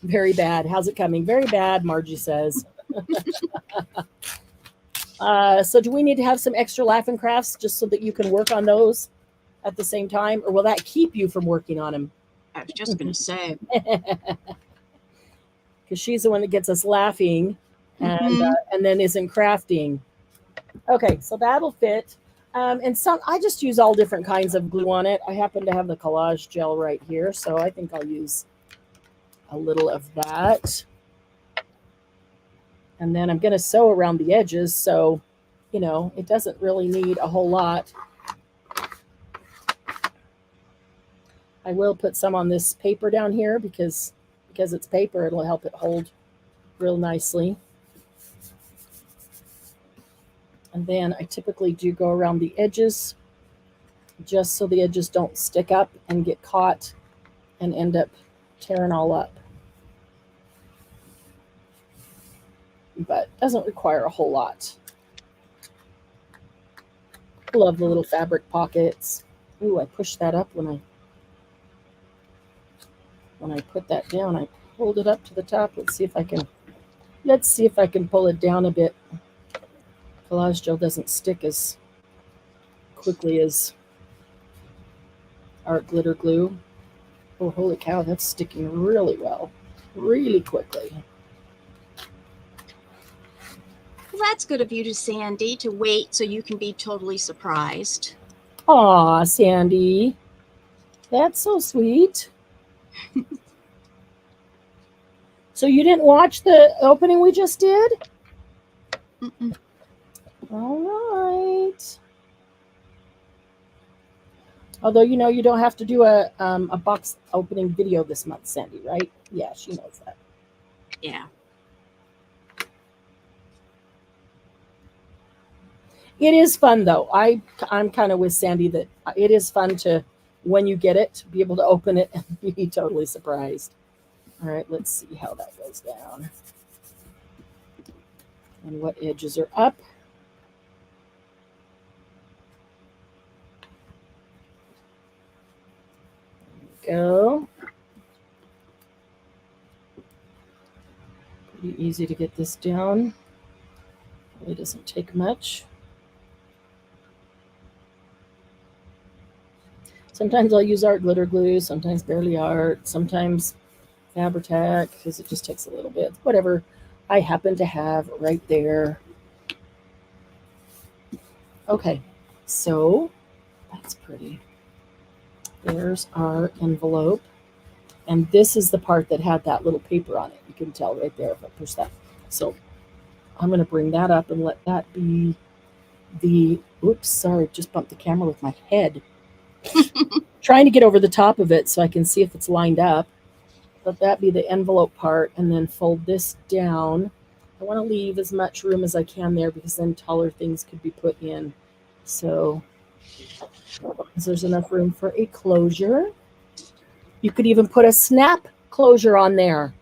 Very bad. How's it coming? Very bad, Margie says. So do we need to have some extra laughing crafts just so that you can work on those at the same time? Or will that keep you from working on them? I was just going to say. Because she's the one that gets us laughing and then isn't crafting. Okay, so that'll fit. And I just use all different kinds of glue on it. I happen to have the collage gel right here, so I think I'll use a little of that. And then I'm going to sew around the edges, so, it doesn't really need a whole lot. I will put some on this paper down here because it's paper, it'll help it hold real nicely. And then I typically do go around the edges just so the edges don't stick up and get caught and end up tearing all up. But doesn't require a whole lot. Love the little fabric pockets. Ooh, I pushed that up when I put that down. I pulled it up to the top. Let's see if I can pull it down a bit. Collage gel doesn't stick as quickly as art glitter glue. Oh, holy cow, that's sticking really well, really quickly. Well, that's good of you Sandy, to wait so you can be totally surprised. Aw, Sandy. That's so sweet. So you didn't watch the opening we just did? Mm-mm. All right. Although, you don't have to do a box opening video this month, Sandy, right? Yeah, she knows that. Yeah. It is fun though. I'm kind of with Sandy that it is fun to, when you get it, be able to open it and be totally surprised. All right, let's see how that goes down. And what edges are up. Go. Pretty easy to get this down. It doesn't take much. Sometimes I'll use art glitter glue, sometimes barely art, sometimes Fabri-Tac, because it just takes a little bit. Whatever I happen to have right there. Okay, so that's pretty. There's our envelope. And this is the part that had that little paper on it. You can tell right there if I push that. So I'm going to bring that up and let that be the, oops, sorry, just bumped the camera with my head. Trying to get over the top of it so I can see if it's lined up. Let that be the envelope part, and then fold this down. I want to leave as much room as I can there because then taller things could be put in. So there's enough room for a closure. You could even put a snap closure on there.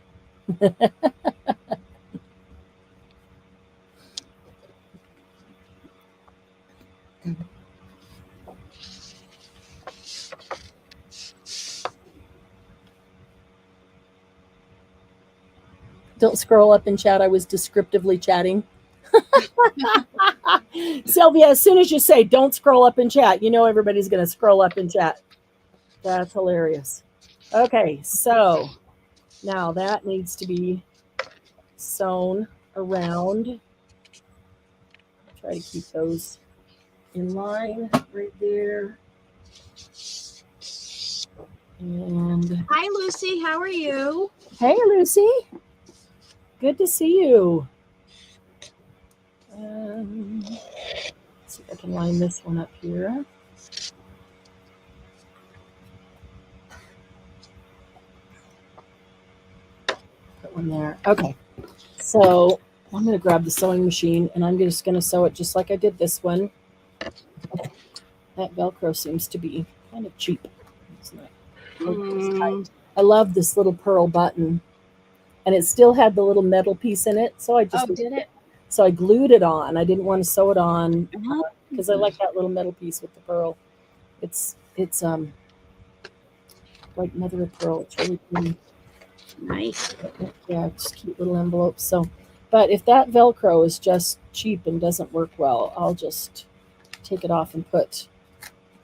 Don't scroll up in chat. I was descriptively chatting. Sylvia, as soon as you say don't scroll up in chat, you know everybody's going to scroll up in chat. That's hilarious. Okay, so now that needs to be sewn around. Try to keep those in line right there. And hi, Lucy. How are you? hey, Lucy. Good to see you. Let's see if I can line this one up here. Put one there. Okay. So I'm going to grab the sewing machine and I'm just going to sew it just like I did this one. That Velcro seems to be kind of cheap. It's not I love this little pearl button. And it still had the little metal piece in it. So I just did it? So I glued it on. I didn't want to sew it on because I like that little metal piece with the pearl. It's like mother of pearl. It's really pretty. Nice. Yeah, just cute little envelopes. So, but if that Velcro is just cheap and doesn't work well, I'll just take it off and put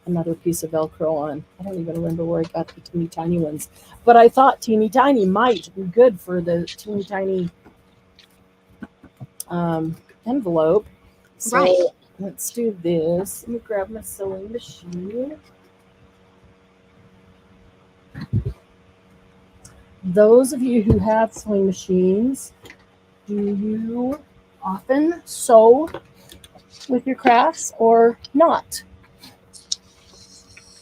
another piece of Velcro on. I don't even remember where I got the teeny tiny ones, but I thought teeny tiny might be good for the teeny tiny envelope. So right. Let's do this. Let me grab my sewing machine. Those of you who have sewing machines, do you often sew with your crafts or not?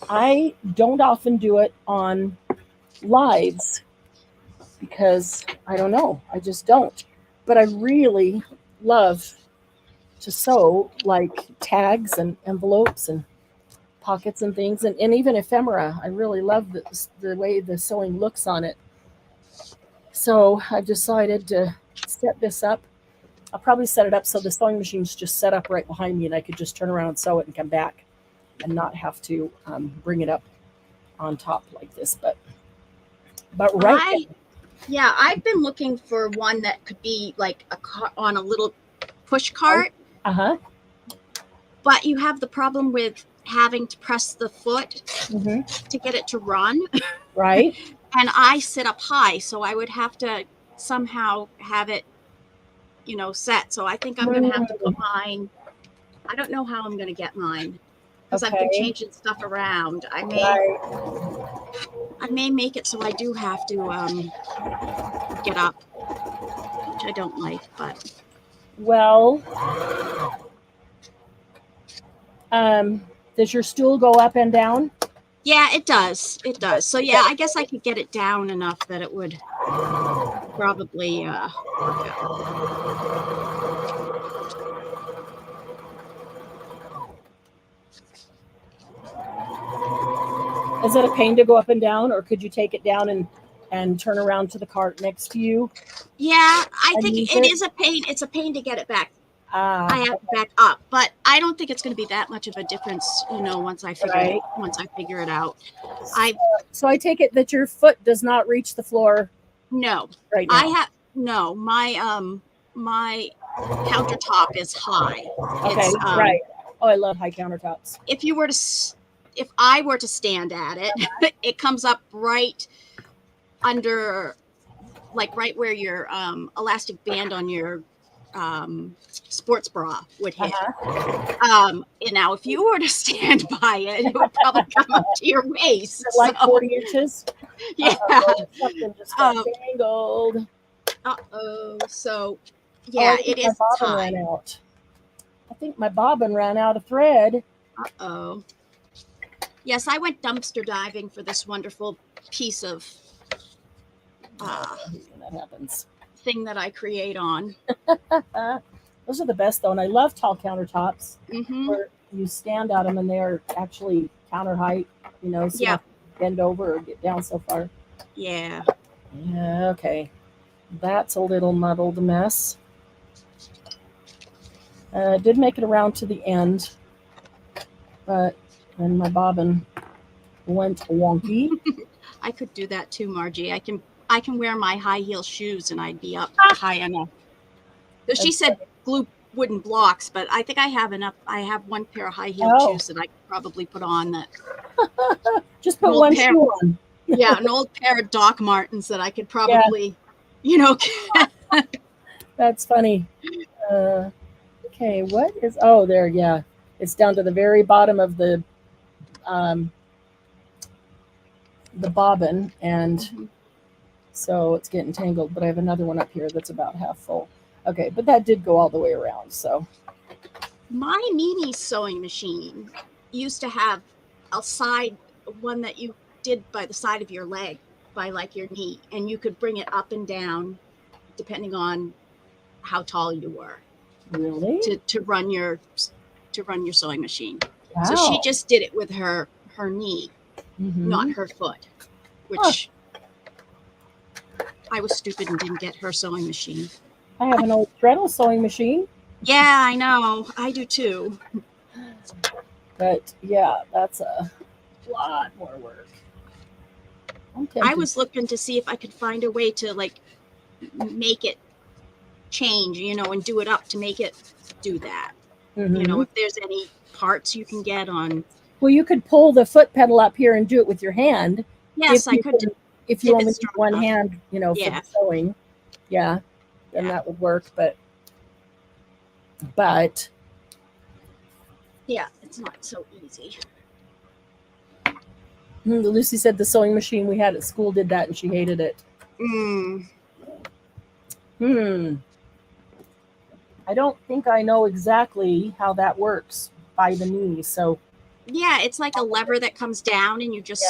I don't often do it on lives because I don't know. I just don't. But I really love to sew like tags and envelopes and pockets and things and even ephemera. I really love the way the sewing looks on it. So I've decided to set this up. I'll probably set it up so the sewing machine's just set up right behind me and I could just turn around and sew it and come back and not have to bring it up on top like this. But right. Yeah, I've been looking for one that could be like on a little push cart. But you have the problem with having to press the foot to get it to run. Right. And I sit up high, so I would have to somehow have it, set. So I think I'm going to have to put mine. I don't know how I'm going to get mine because I've been changing stuff around. I may make it so I do have to get up, which I don't like, but. Well, does your stool go up and down? Yeah, it does. It does. So yeah, I guess I could get it down enough that it would probably work out. Is it a pain to go up and down, or could you take it down and turn around to the cart next to you? Yeah, I And think use it it? is a pain. It's a pain to get it back. I Ah, have to back up, but I don't think it's going to be that much of a difference, once I Right. figure it out. I so I take it that your foot does not reach the floor no, right now. I have no. My countertop is high. Okay, It's right. Oh, I love high countertops. if I were to stand at it, it comes up right under, like right where your elastic band on your sports bra would hit. And now if you were to stand by it, it would probably come up to your waist. Is it like so, 40 inches? yeah. Something just got tangled. So Oh, yeah, I think it my is bobbin high. ran out. I think my bobbin ran out of thread. Yes, I went dumpster diving for this wonderful piece of That happens. thing that I create on. Those are the best though, and I love tall countertops Mm-hmm. where you stand at them and they are actually counter height. So you don't have to bend over or get down so far. Yeah. Yeah. Okay. That's a little muddled mess. Did make it around to the end, but then my bobbin went wonky. I could do that too, Margie. I can wear my high heel shoes and I'd be up high enough. So she said glue wooden blocks, but I think I have enough. I have one pair of high heel shoes that I could probably put on that. Just put one shoe on. Yeah, an old pair of Doc Martens that I could probably, That's funny. Okay, what is? Oh, there. Yeah, it's down to the very bottom of the bobbin, and so it's getting tangled. But I have another one up here that's about half full. Okay, but that did go all the way around. So my Mimi sewing machine used to have a side one that you did by the side of your leg, by like your knee, and you could bring it up and down depending on how tall you were. Really? To run your sewing machine. Wow. So she just did it with her knee, not her foot, which I was stupid and didn't get her sewing machine. I have an old treadle sewing machine. Yeah, I know. I do too. But yeah, that's a lot more work. I was looking to see if I could find a way to like make it change, and do it up to make it do that. If there's any parts you can get on. Well, you could pull the foot pedal up here and do it with your hand. Yes, I could. If you only use one hand, for the sewing. Yeah, then that would work. But yeah, it's not so easy. Lucy said the sewing machine we had at school did that and she hated it. I don't think I know exactly how that works by the knee. So yeah, it's like a lever that comes down and you just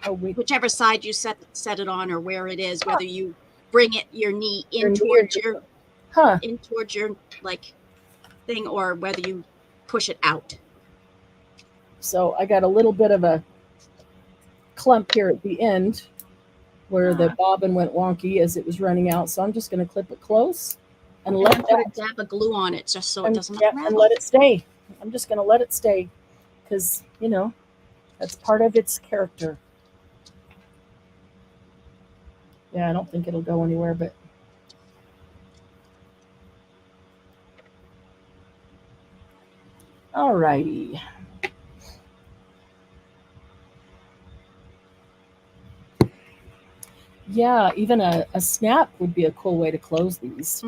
whichever side you set it on or where it is, whether you bring your knee in towards your like thing or whether you push it out. So I got a little bit of a clump here at the end where the bobbin went wonky as it was running out. So I'm just going to clip it close and let put a dab of glue on it just so it doesn't unravel. And let it stay. I'm just going to let it stay because, that's part of its character. Yeah, I don't think it'll go anywhere, but all righty. Yeah, even a snap would be a cool way to close these.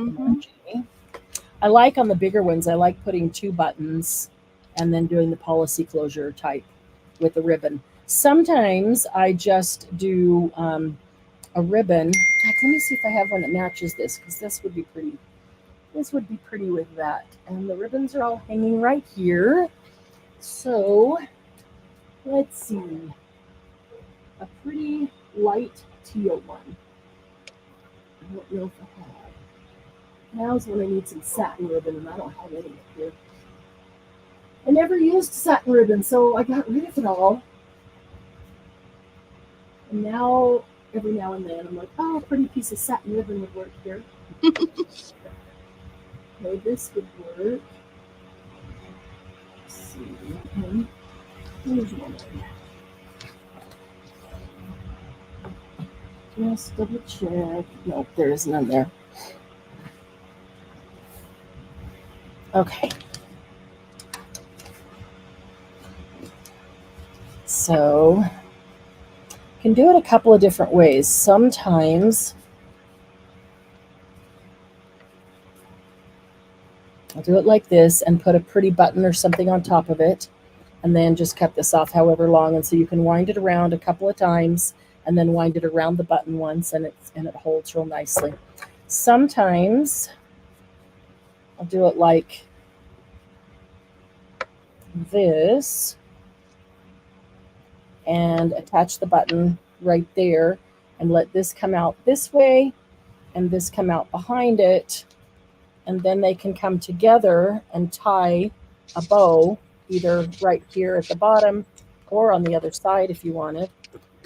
I like on the bigger ones, I like putting 2 buttons and then doing the policy closure type with a ribbon. Sometimes I just do a ribbon. Let me see if I have one that matches this, because this would be pretty. This would be pretty with that. And the ribbons are all hanging right here. So let's see. A pretty light teal one. I don't know if I have. Now's when I need some satin ribbon, and I don't have any up here. I never used satin ribbon, so I got rid of it all. And now, every now and then, I'm like, oh, a pretty piece of satin ribbon would work here. Okay, this would work. Let's see. Here's one. Just double check. Nope, there is none there. Okay. So, you can do it a couple of different ways. Sometimes I'll do it like this and put a pretty button or something on top of it, and then just cut this off however long. And so you can wind it around a couple of times and then wind it around the button once, and it holds real nicely. Sometimes I'll do it like this and attach the button right there and let this come out this way and this come out behind it, and then they can come together and tie a bow either right here at the bottom or on the other side if you wanted.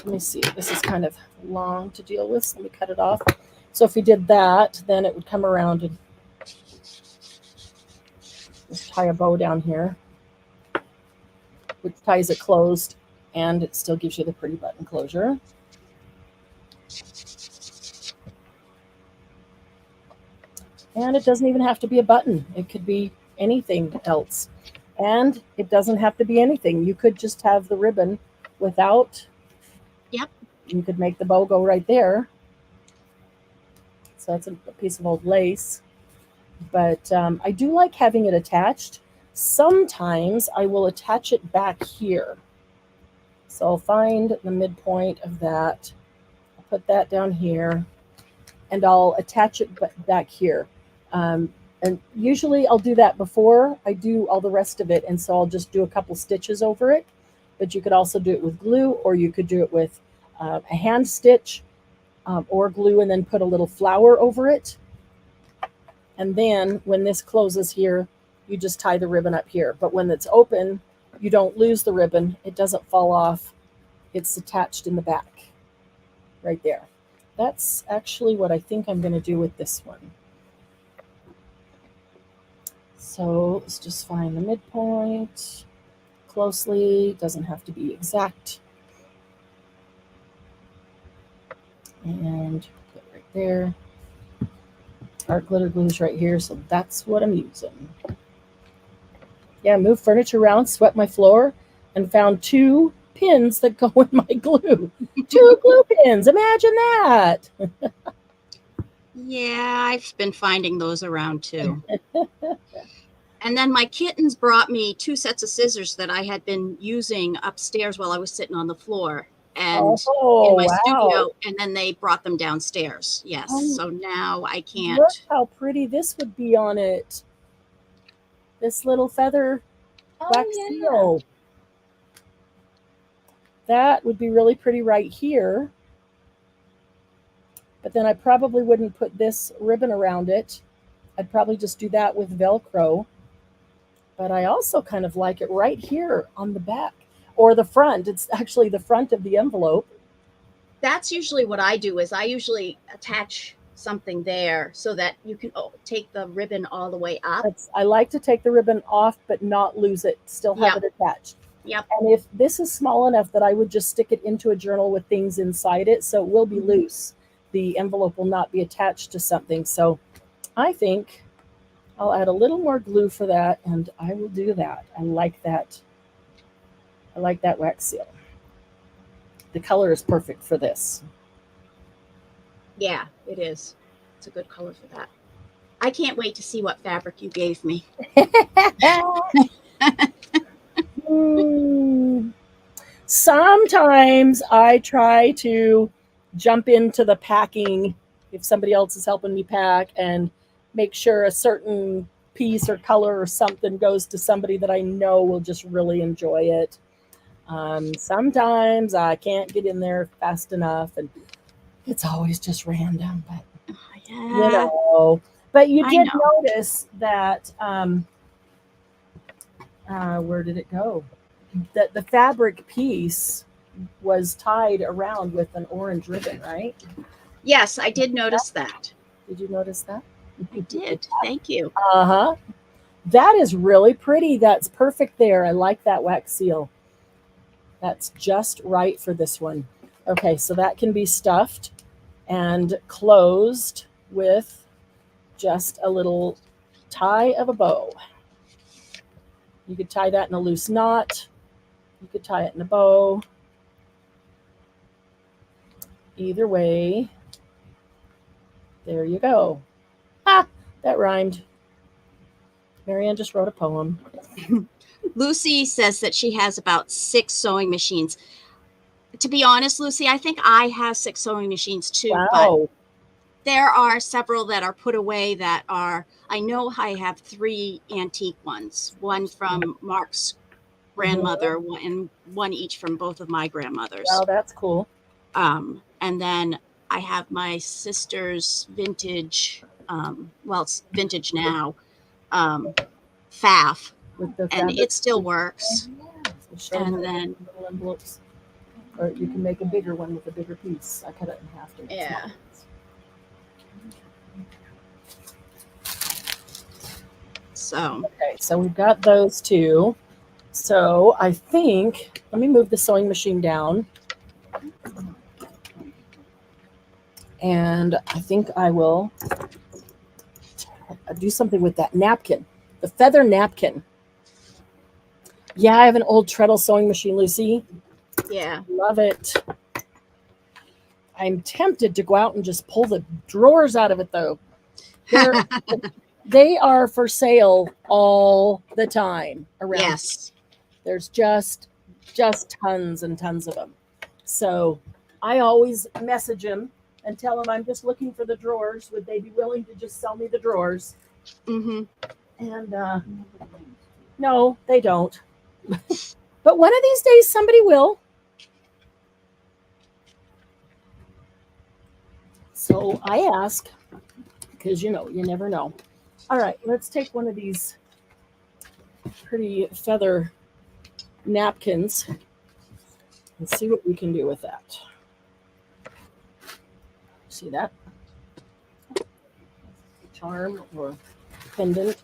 Let me see, this is kind of long to deal with, so let me cut it off. So if we did that, then it would come around and just tie a bow down here, which ties it closed, and it still gives you the pretty button closure. And it doesn't even have to be a button. It could be anything else. And it doesn't have to be anything. You could just have the ribbon without. Yep. You could make the bow go right there. So that's a piece of old lace. But I do like having it attached. Sometimes I will attach it back here. So I'll find the midpoint of that. I'll put that down here, and I'll attach it back here. And usually I'll do that before I do all the rest of it. And so I'll just do a couple stitches over it. But you could also do it with glue, or you could do it with a hand stitch or glue and then put a little flower over it. And then when this closes here, you just tie the ribbon up here. But when it's open, you don't lose the ribbon. It doesn't fall off. It's attached in the back right there. That's actually what I think I'm going to do with this one. So let's just find the midpoint closely. It doesn't have to be exact. And put it right there. Art glitter glue is right here, so that's what I'm using. Yeah, moved furniture around, swept my floor, and found 2 pins that go in my glue. 2 glue pins. Imagine that. Yeah, I've been finding those around too. And then my kittens brought me 2 sets of scissors that I had been using upstairs while I was sitting on the floor and in my studio, and then they brought them downstairs. Yes. So now I can't. Look how pretty this would be on it. This little feather wax seal. That would be really pretty right here. But then I probably wouldn't put this ribbon around it. I'd probably just do that with Velcro. But I also kind of like it right here on the back or the front. It's actually the front of the envelope. That's usually what I do, is I usually attach something there so that you can take the ribbon all the way up. I like to take the ribbon off but not lose it, still have it attached. Yep. And if this is small enough that I would just stick it into a journal with things inside it, so it will be loose. The envelope will not be attached to something. So I think I'll add a little more glue for that, and I will do that. I like that. I like that wax seal. The color is perfect for this. Yeah, it is. It's a good color for that. I can't wait to see what fabric you gave me. Sometimes I try to jump into the packing if somebody else is helping me pack and make sure a certain piece or color or something goes to somebody that I know will just really enjoy it. Sometimes I can't get in there fast enough, and it's always just random, but you know. But you did notice that where did it go? That the fabric piece was tied around with an orange ribbon, right? Yes, I did notice that. Did you notice that? I did. Thank you. Uh-huh. That is really pretty. That's perfect there. I like that wax seal. That's just right for this one. Okay, so that can be stuffed and closed with just a little tie of a bow. You could tie that in a loose knot. You could tie it in a bow. Either way, there you go. Ah, that rhymed. Marianne just wrote a poem. Lucy says that she has about 6 sewing machines. To be honest, Lucy, I think I have 6 sewing machines too, Wow. but there are several that are put away that are, I know I have 3 antique ones, one from Mark's grandmother and one each from both of my grandmothers. Wow, that's cool. And then I have my sister's vintage, well, it's vintage now, faff, and it still works. And then little envelopes, or you can make a bigger one with a bigger piece. I cut it in half. Yeah. So okay, so we've got those two. So I think, let me move the sewing machine down. And I think I will do something with that napkin, the feather napkin. Yeah, I have an old treadle sewing machine, Lucy. yeah, Love it. I'm tempted to go out and just pull the drawers out of it, though. They are for sale all the time around. yes. There's just tons and tons of them. So I always message them and tell them I'm just looking for the drawers. Would they be willing to just sell me the drawers? Mm-hmm. And no, they don't. But one of these days, somebody will. So I ask, because you never know. All right, let's take one of these pretty feather napkins and see what we can do with that. See that? Charm or pendant.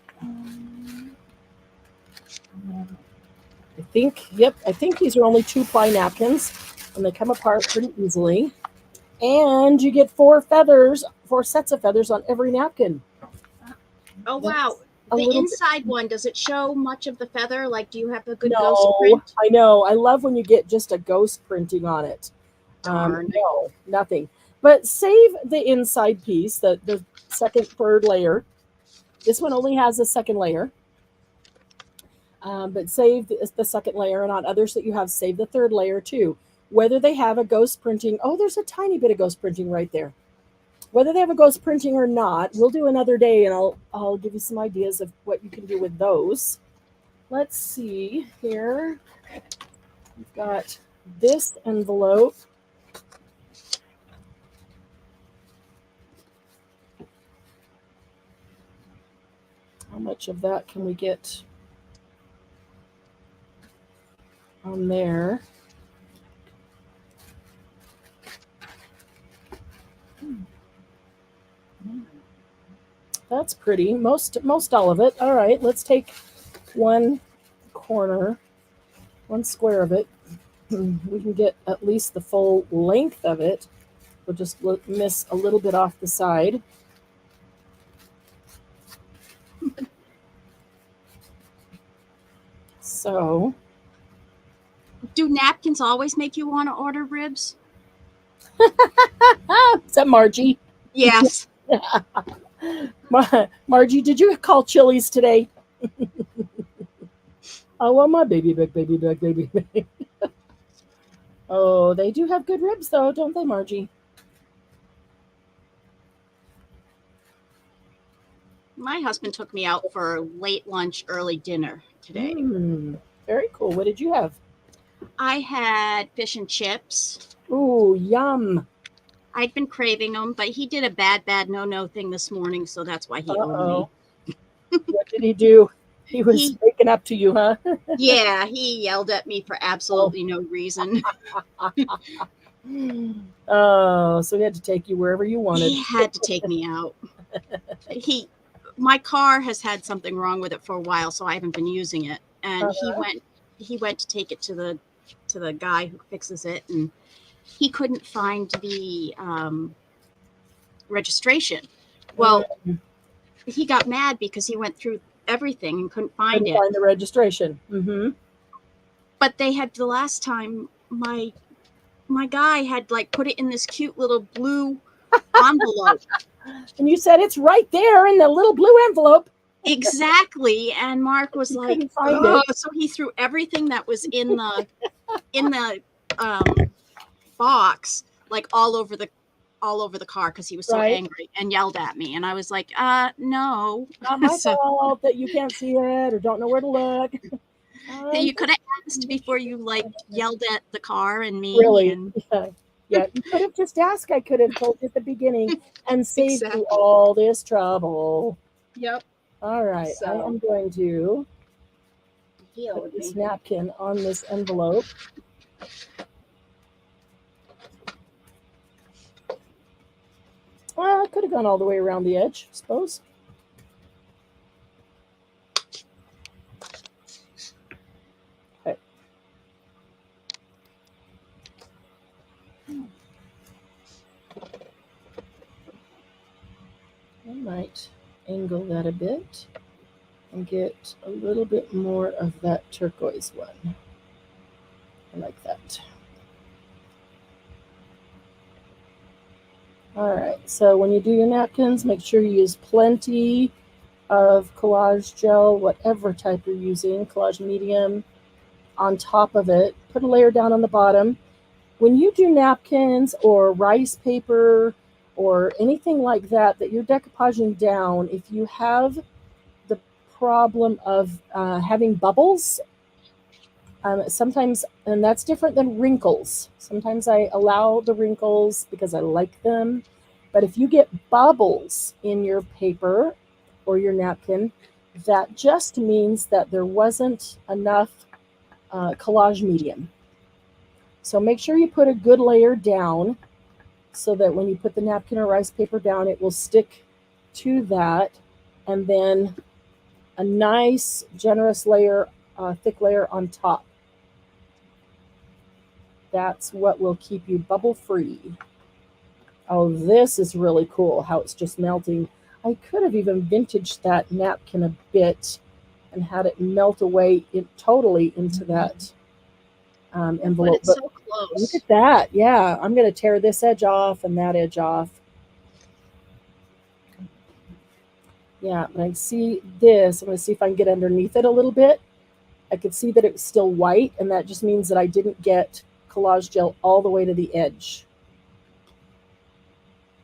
I think these are only 2-ply napkins, and they come apart pretty easily. And you get 4 sets of feathers on every napkin. Oh, wow. The inside one, does it show much of the feather? Like, do you have a good ghost No, print? I know. I love when you get just a ghost printing on it. Darn. No, nothing. But save the inside piece, the second, third layer. This one only has a second layer. But save the second layer, and on others that you have, save the third layer too. Whether they have a ghost printing, oh, there's a tiny bit of ghost printing right there. Whether they have a ghost printing or not, we'll do another day, and I'll give you some ideas of what you can do with those. Let's see here. We've got this envelope. How much of that can we get on there? That's pretty. Most all of it. All right, let's take one corner, one square of it. We can get at least the full length of it. We'll just miss a little bit off the side. So, Do napkins always make you want to order ribs? is that Margie? Yes. Margie, did you call Chili's today? I want my baby back, baby back, baby back. Oh, they do have good ribs, though, don't they, Margie? My husband took me out for late lunch, early dinner today. Very cool. What did you have? I had fish and chips. Ooh, yum. I'd been craving them, but he did a bad no thing this morning, so that's why he owed me. What did he do? He was making sticking up to you, huh? Yeah, he yelled at me for absolutely no reason. Oh, so he had to take you wherever you wanted. He had to take me out. My car has had something wrong with it for a while, so I haven't been using it. And he went to take it to the guy who fixes it, and he couldn't find the registration. Well, he got mad because he went through everything and couldn't find it. Find the registration. Mm-hmm. But they had the last time my guy had like put it in this cute little blue envelope. And you said it's right there in the little blue envelope. Exactly. And Mark was like, oh, so he threw everything that was in the box like all over the car because he was so angry and yelled at me. And I was like, no. Not my fault that you can't see it or don't know where to look. You could have asked before you like yelled at the car and me. Really? And yeah, you could have just asked. I could have told you at the beginning and saved you all this trouble. Yep. All right. So, I am going to put this napkin on this envelope. Well, I could have gone all the way around the edge, I suppose. Okay. I might angle that a bit and get a little bit more of that turquoise one. I like that. All right, so when you do your napkins, make sure you use plenty of collage gel, whatever type you're using, collage medium, on top of it. Put a layer down on the bottom. When you do napkins or rice paper or anything like that you're decoupaging down, if you have the problem of having bubbles, sometimes, and that's different than wrinkles. Sometimes I allow the wrinkles because I like them. But if you get bubbles in your paper or your napkin, that just means that there wasn't enough collage medium. So make sure you put a good layer down so that when you put the napkin or rice paper down, it will stick to that. And then a nice, generous layer, thick layer on top. That's what will keep you bubble free. Oh, this is really cool how it's just melting. I could have even vintaged that napkin a bit and had it melt away totally into that envelope. But it's so close. Look at that. Yeah, I'm going to tear this edge off and that edge off. Yeah, but I see this. I'm going to see if I can get underneath it a little bit. I could see that it was still white, and that just means that I didn't get collage gel all the way to the edge.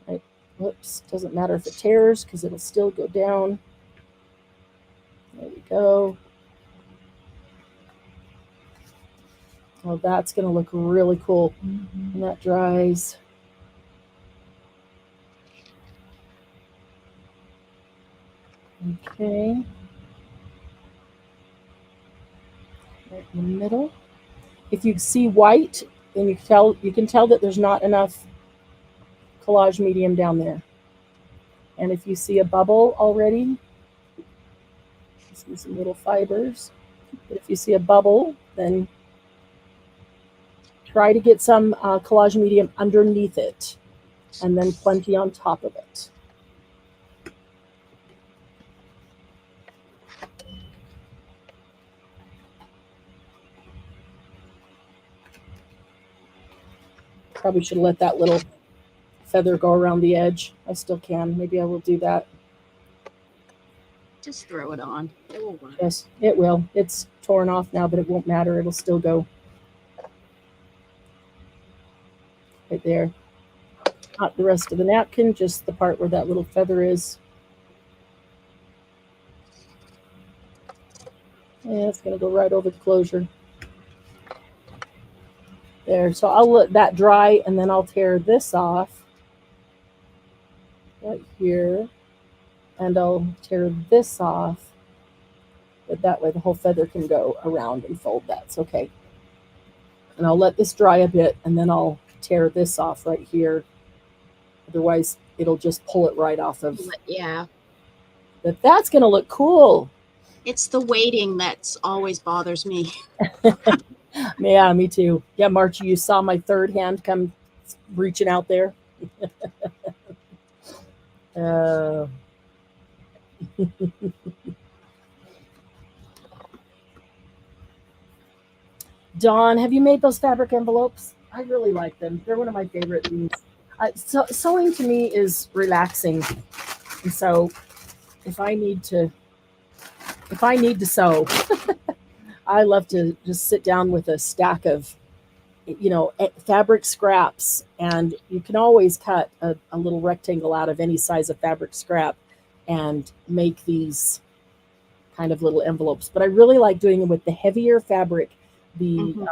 Right. Whoops, doesn't matter if it tears because it'll still go down. There we go. Oh, that's going to look really cool when that dries. Okay. Right in the middle. If you see white, then you can tell that there's not enough collage medium down there. And if you see a bubble already, you see some little fibers. But if you see a bubble, then try to get some collage medium underneath it, and then plenty on top of it. Probably should have let that little feather go around the edge. I still can. Maybe I will do that. Just throw it on. It will work. Yes, it will. It's torn off now, but it won't matter. It'll still go. Right there. Not the rest of the napkin, just the part where that little feather is. Yeah, it's going to go right over the closure. There, so I'll let that dry, and then I'll tear this off right here, and I'll tear this off But that way the whole feather can go around and fold. That's okay. And I'll let this dry a bit, and then I'll tear this off right here. Otherwise, it'll just pull it right off of. Yeah. But that's going to look cool. It's the waiting that's always bothers me. Yeah, me too. Yeah, Margie, you saw my third hand come reaching out there. uh, Dawn, have you made those fabric envelopes? I really like them. They're one of my favorite things. Sewing to me is relaxing, and so if I need to sew, I love to just sit down with a stack of, fabric scraps, and you can always cut a little rectangle out of any size of fabric scrap and make these kind of little envelopes. But I really like doing it with the heavier fabric, the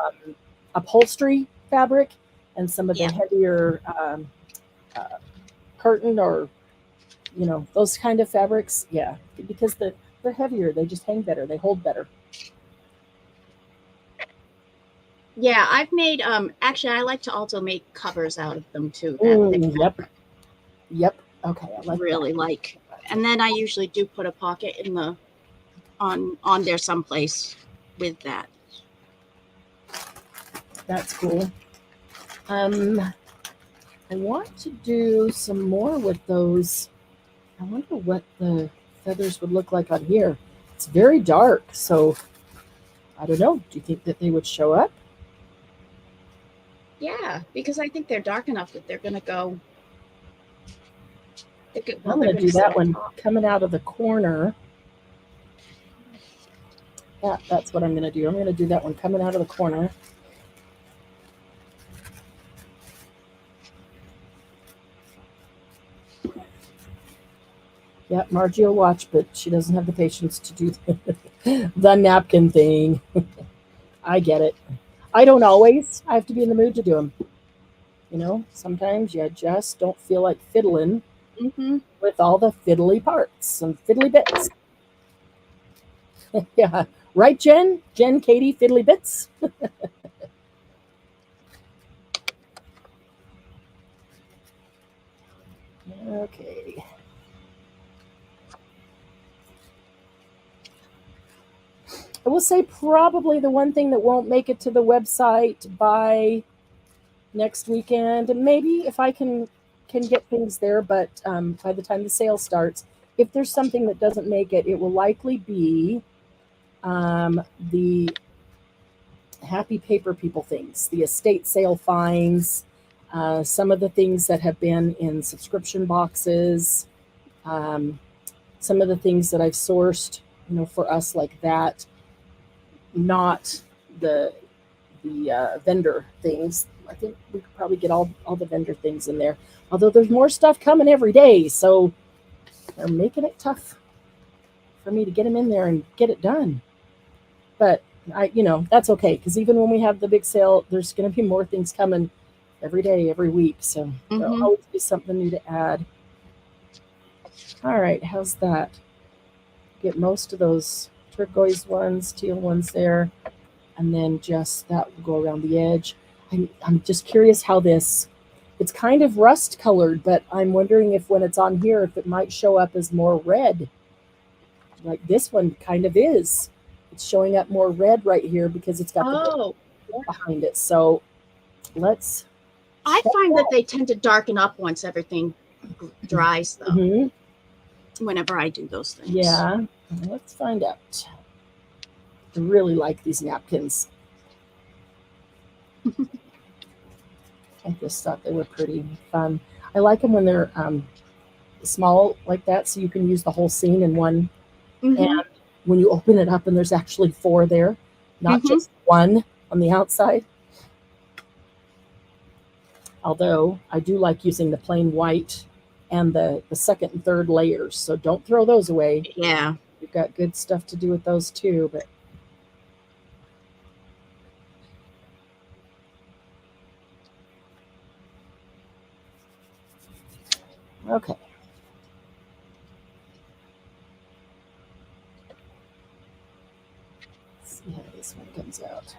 upholstery fabric, and some of the heavier curtain or those kind of fabrics. Yeah, because they're heavier, they just hang better, they hold better. Yeah, I've made actually I like to also make covers out of them too. Yep. Okay, I really like. And then I usually do put a pocket in the on there someplace with that. That's cool. I want to do some more with those. I wonder what the feathers would look like on here. It's very dark, so I don't know. Do you think that they would show up? Yeah, because I think they're dark enough that they're going to go. I'm going to do that one coming out of the corner. Yeah, that's what I'm going to do. I'm going to do that one coming out of the corner. Yeah, Margie will watch, but she doesn't have the patience to do the napkin thing. I get it. I don't always. I have to be in the mood to do them. Sometimes you just don't feel like fiddling with all the fiddly parts and fiddly bits. Yeah. Right, Jen? Jen, Katie, fiddly bits? Okay. I will say probably the one thing that won't make it to the website by next weekend, and maybe if I can get things there, but by the time the sale starts, if there's something that doesn't make it, it will likely be the Happy Paper People things, the estate sale finds, some of the things that have been in subscription boxes, some of the things that I've sourced, for us like that, not the vendor things. I think we could probably get all the vendor things in there. Although there's more stuff coming every day, so they're making it tough for me to get them in there and get it done. But that's okay, because even when we have the big sale, there's going to be more things coming every day, every week. So there'll always be something new to add. All right, how's that? Get most of those turquoise ones, teal ones there, and then just that will go around the edge. I'm just curious how it's kind of rust colored, but I'm wondering if when it's on here, if it might show up as more red. Like this one kind of is. It's showing up more red right here because it's got the behind it. So I find that they tend to darken up once everything dries, though. Whenever I do those things. Yeah, let's find out. I really like these napkins. I just thought they were pretty fun. I like them when they're small like that, so you can use the whole scene in one. And when you open it up and there's actually 4 there, not just one on the outside. Although I do like using the plain white and the second and third layers, so don't throw those away. Yeah, you've got good stuff to do with those too. But okay. comes out.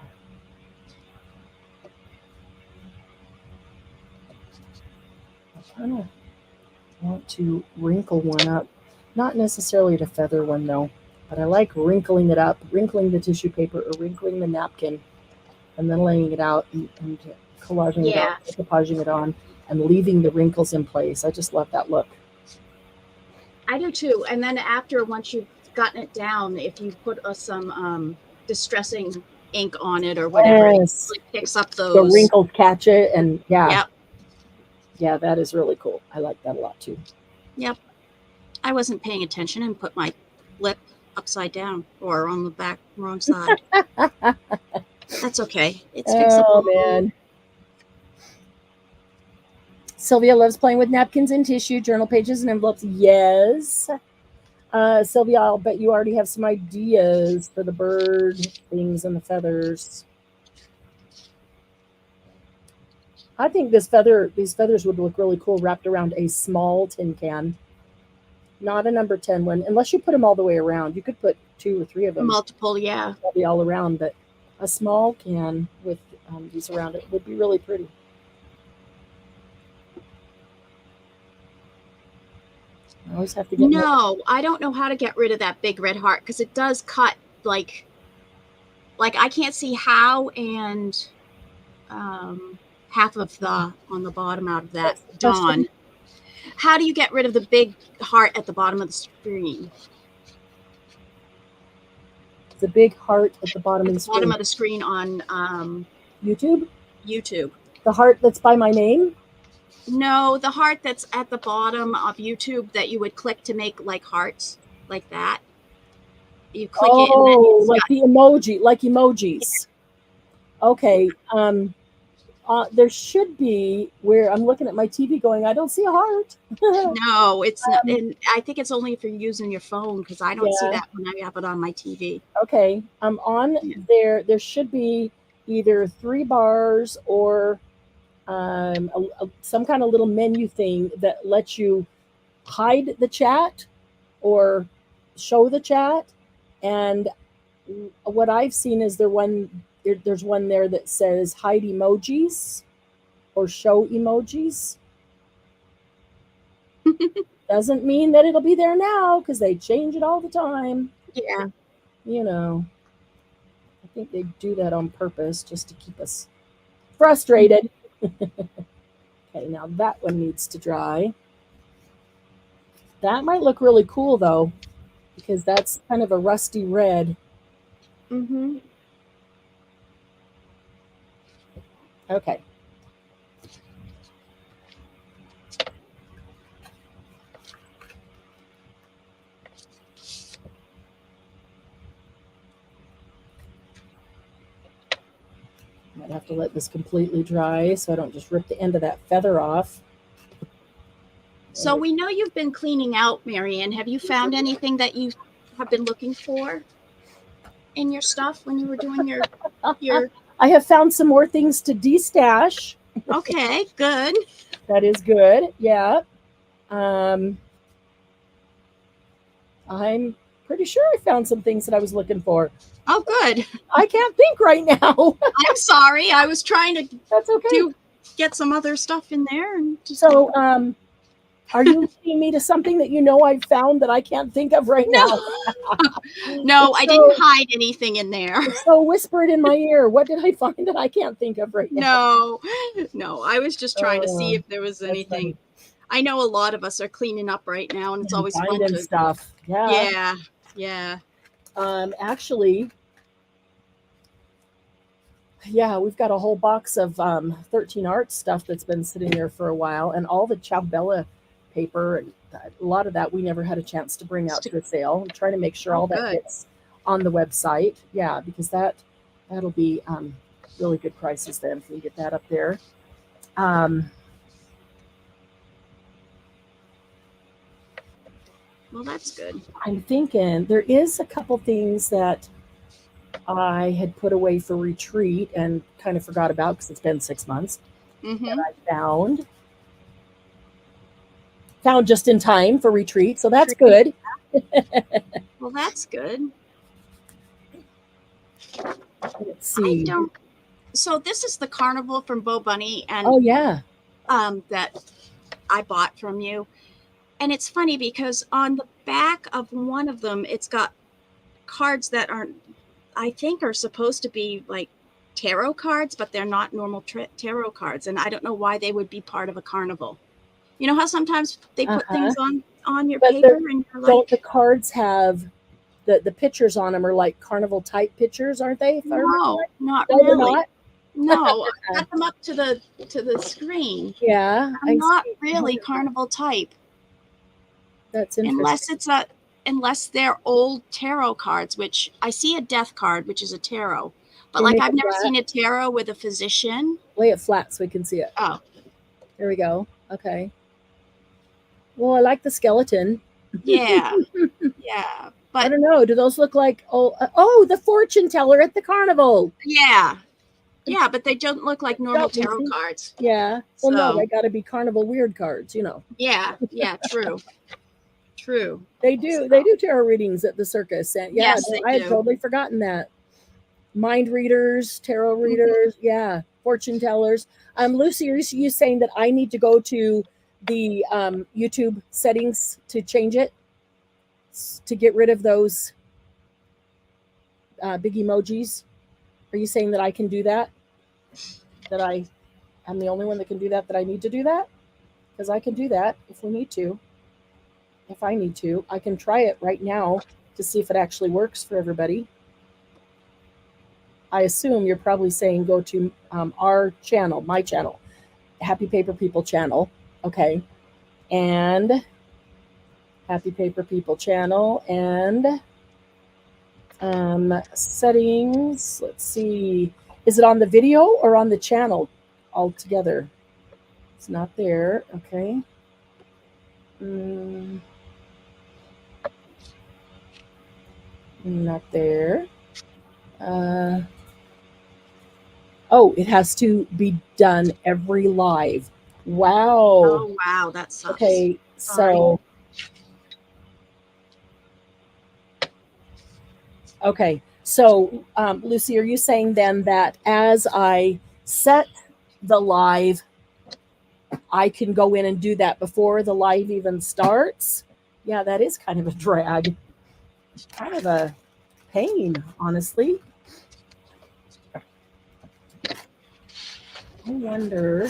I kind of want to wrinkle one up. Not necessarily to feather one though, but I like wrinkling it up, wrinkling the tissue paper or wrinkling the napkin, and then laying it out and collaging it out, decoupaging it on, and leaving the wrinkles in place. I just love that look. I do too. And then after, once you've gotten it down, if you put some distressing ink on it or whatever, Yes. it picks up those. The wrinkles catch it, and yeah. Yep. Yeah, that is really cool. I like that a lot too. Yep. I wasn't paying attention and put my lip upside down or on the back wrong side. That's okay. It's fixable. Oh man. Sylvia loves playing with napkins and tissue, journal pages and envelopes. Yes. Sylvia, I'll bet you already have some ideas for the bird things and the feathers. I think these feathers would look really cool wrapped around a small tin can, not a number 10 one, unless you put them all the way around. You could put 2 or 3 of them. Multiple, yeah. Probably all around, but a small can with these around it would be really pretty. I always have to get I don't know how to get rid of that big red heart because it does cut like I can't see how, and half of the on the bottom out of that Dawn. How do you get rid of the big heart at the bottom of the screen? The big heart at the bottom of the screen. Bottom of the screen on YouTube? YouTube. The heart that's by my name? No, the heart that's at the bottom of YouTube that you would click to make like hearts, like that. You click it and then it's like the emoji, like emojis. Yeah. Okay. There should be, where I'm looking at my TV going, I don't see a heart. No, it's not. And I think it's only if you're using your phone, because I don't see that when I have it on my TV. Okay. On there. There should be either 3 bars or some kind of little menu thing that lets you hide the chat or show the chat. And what I've seen is there's one there that says hide emojis or show emojis. Doesn't mean that it'll be there now, because they change it all the time. Yeah. You know, I think they do that on purpose just to keep us frustrated. Okay, now that one needs to dry. That might look really cool though, because that's kind of a rusty red. Mm-hmm. Okay. Might have to let this completely dry so I don't just rip the end of that feather off. So we know you've been cleaning out, Marianne. Have you found anything that you have been looking for in your stuff when you were doing your I have found some more things to destash. Okay, good. That is good. Yeah. I'm pretty sure I found some things that I was looking for. Oh, good. I can't think right now. I'm sorry. I was trying to That's okay. Get some other stuff in there. And just... So, are you leading me to something that you know I've found that I can't think of right now? No, I didn't hide anything in there. So whisper it in my ear. What did I find that I can't think of right now? No. I was just trying to see if there was anything. Funny. I know a lot of us are cleaning up right now, and it's always fun to stuff. Yeah. Actually, we've got a whole box of 13 Art stuff that's been sitting there for a while, and all the Ciao Bella paper, and a lot of that we never had a chance to bring out to a sale. I'm trying to make sure all that gets on the website. Yeah, because that'll be really good prices then if we get that up there. Well, that's good. I'm thinking there is a couple things that I had put away for retreat and kind of forgot about because it's been 6 months. Mm-hmm. That I found just in time for retreat, so that's good. Well, that's good. Let's see. So this is the carnival from Bo Bunny, and Oh yeah. That I bought from you. And it's funny because on the back of one of them, it's got cards that I think are supposed to be like tarot cards, but they're not normal tarot cards. And I don't know why they would be part of a carnival. You know how sometimes they put things on your paper and you're like, don't the cards have the pictures on them are like carnival type pictures, aren't they? No, not No, they're really. not? No, I got them up to the screen. Yeah. I'm not really carnival type. That's interesting. Unless they're old tarot cards, which I see a death card, which is a tarot. But Can you like make I've it never flat? seen a tarot with a physician. Lay it flat so we can see it. Oh, There we go. Okay. Well, I like the skeleton. yeah. Yeah. I But don't know. Do those look like the fortune teller at the carnival? yeah. Yeah, but they don't look like normal Don't tarot we? cards. Yeah. Well, no, So- they got to be carnival weird cards, you know. Yeah, true. True. They do. They do tarot readings at the circus. And yeah, Yes, they I had do. totally forgotten that. Mind readers, tarot readers, yeah, fortune tellers. Lucy, are you saying that I need to go to the YouTube settings to change it to get rid of those big emojis? Are you saying that I can do that? That I'm the only one that can do that? That I need to do that? Because I can do that if we need to. If I need to, I can try it right now to see if it actually works for everybody. I assume you're probably saying go to our channel, my channel, Happy Paper People channel. Okay. And Happy Paper People channel and settings. Let's see. Is it on the video or on the channel altogether? It's not there. Okay. Not there. It has to be done every live. Wow. Oh wow, that sucks. Okay, Sorry. so okay, so Lucy, are you saying then that as I set the live, I can go in and do that before the live even starts? Yeah, that is kind of a drag, kind of a pain, honestly. I wonder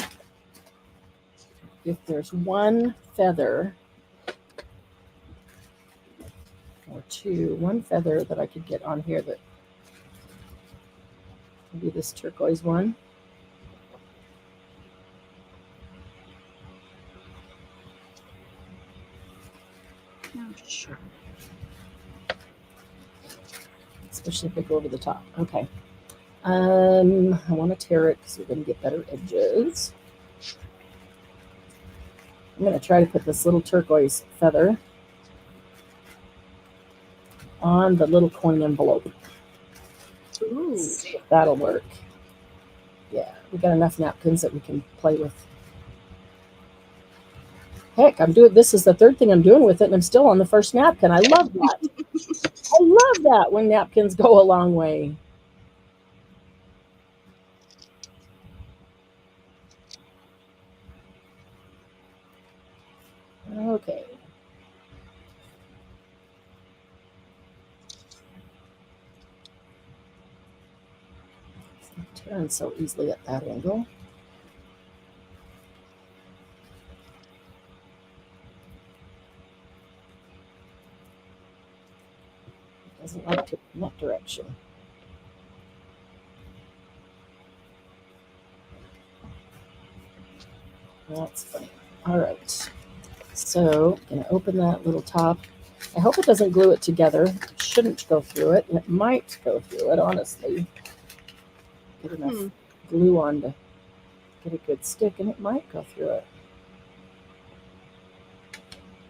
if there's one feather or one feather that I could get on here that maybe this turquoise one. Oh, sure. Especially if I go over the top. Okay. I want to tear it because we're going to get better edges. I'm going to try to put this little turquoise feather on the little coin envelope. Ooh. See if that'll work. Yeah, we got enough napkins that we can play with. Heck, this is the third thing I'm doing with it, and I'm still on the first napkin. I love that. I love that when napkins go a long way. Okay. It's not tearing so easily at that angle. It doesn't like to in that direction. That's funny. All right. So I'm going to open that little top. I hope it doesn't glue it together. It shouldn't go through it. And it might go through it, honestly. Get enough glue on to get a good stick, and it might go through it.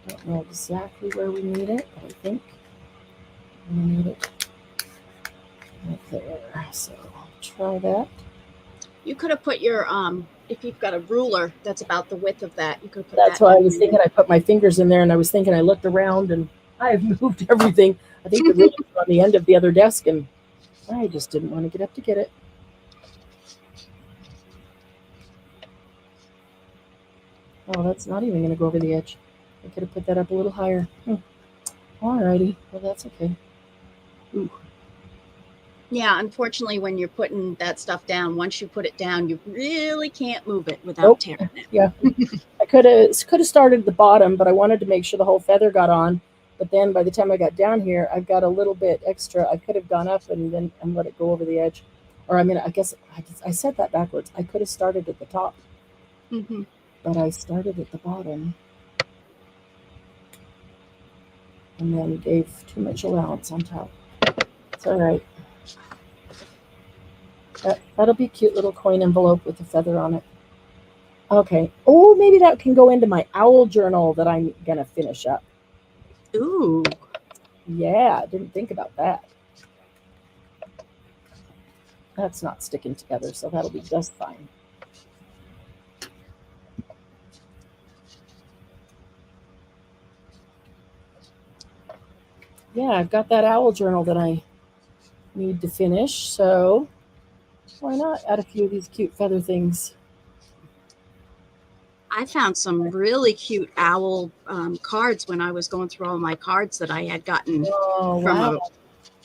Don't know exactly where we need it, but I think we need it right there. So I'll try that. You could have put your if you've got a ruler that's about the width of that, you could put That's that why I in was there. thinking. I put my fingers in there, and I was thinking. I looked around, and I have moved everything. I think the ruler's on the end of the other desk, and I just didn't want to get up to get it. Oh, that's not even going to go over the edge. I could have put that up a little higher. Alrighty, well that's okay. Ooh. Yeah, unfortunately, when you're putting that stuff down, once you put it down, you really can't move it without tearing it. Yeah, I could have started at the bottom, but I wanted to make sure the whole feather got on. But then by the time I got down here, I've got a little bit extra. I could have gone up and then let it go over the edge. Or I mean, I guess I said that backwards. I could have started at the top, but I started at the bottom and then gave too much allowance on top. It's all right. That'll be a cute little coin envelope with a feather on it. Okay. Oh, maybe that can go into my owl journal that I'm going to finish up. Ooh. Yeah, I didn't think about that. That's not sticking together, so that'll be just fine. Yeah, I've got that owl journal that I need to finish, so why not add a few of these cute feather things? I found some really cute owl cards when I was going through all my cards that I had gotten from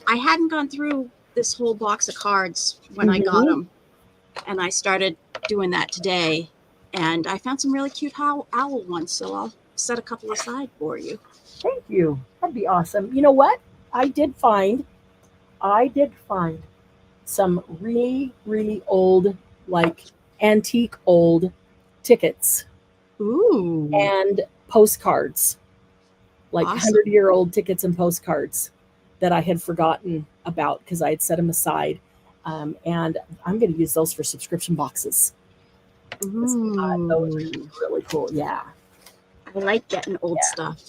I hadn't gone through this whole box of cards when I got them, and I started doing that today, and I found some really cute owl ones, so I'll set a couple aside for you. Thank you. That'd be awesome. You know what? I did find some really, really old, like antique old tickets. Ooh. And postcards, like Awesome. 100-year-old tickets and postcards that I had forgotten about because I had set them aside. And I'm going to use those for subscription boxes. Those are really cool. Yeah. I like getting old stuff.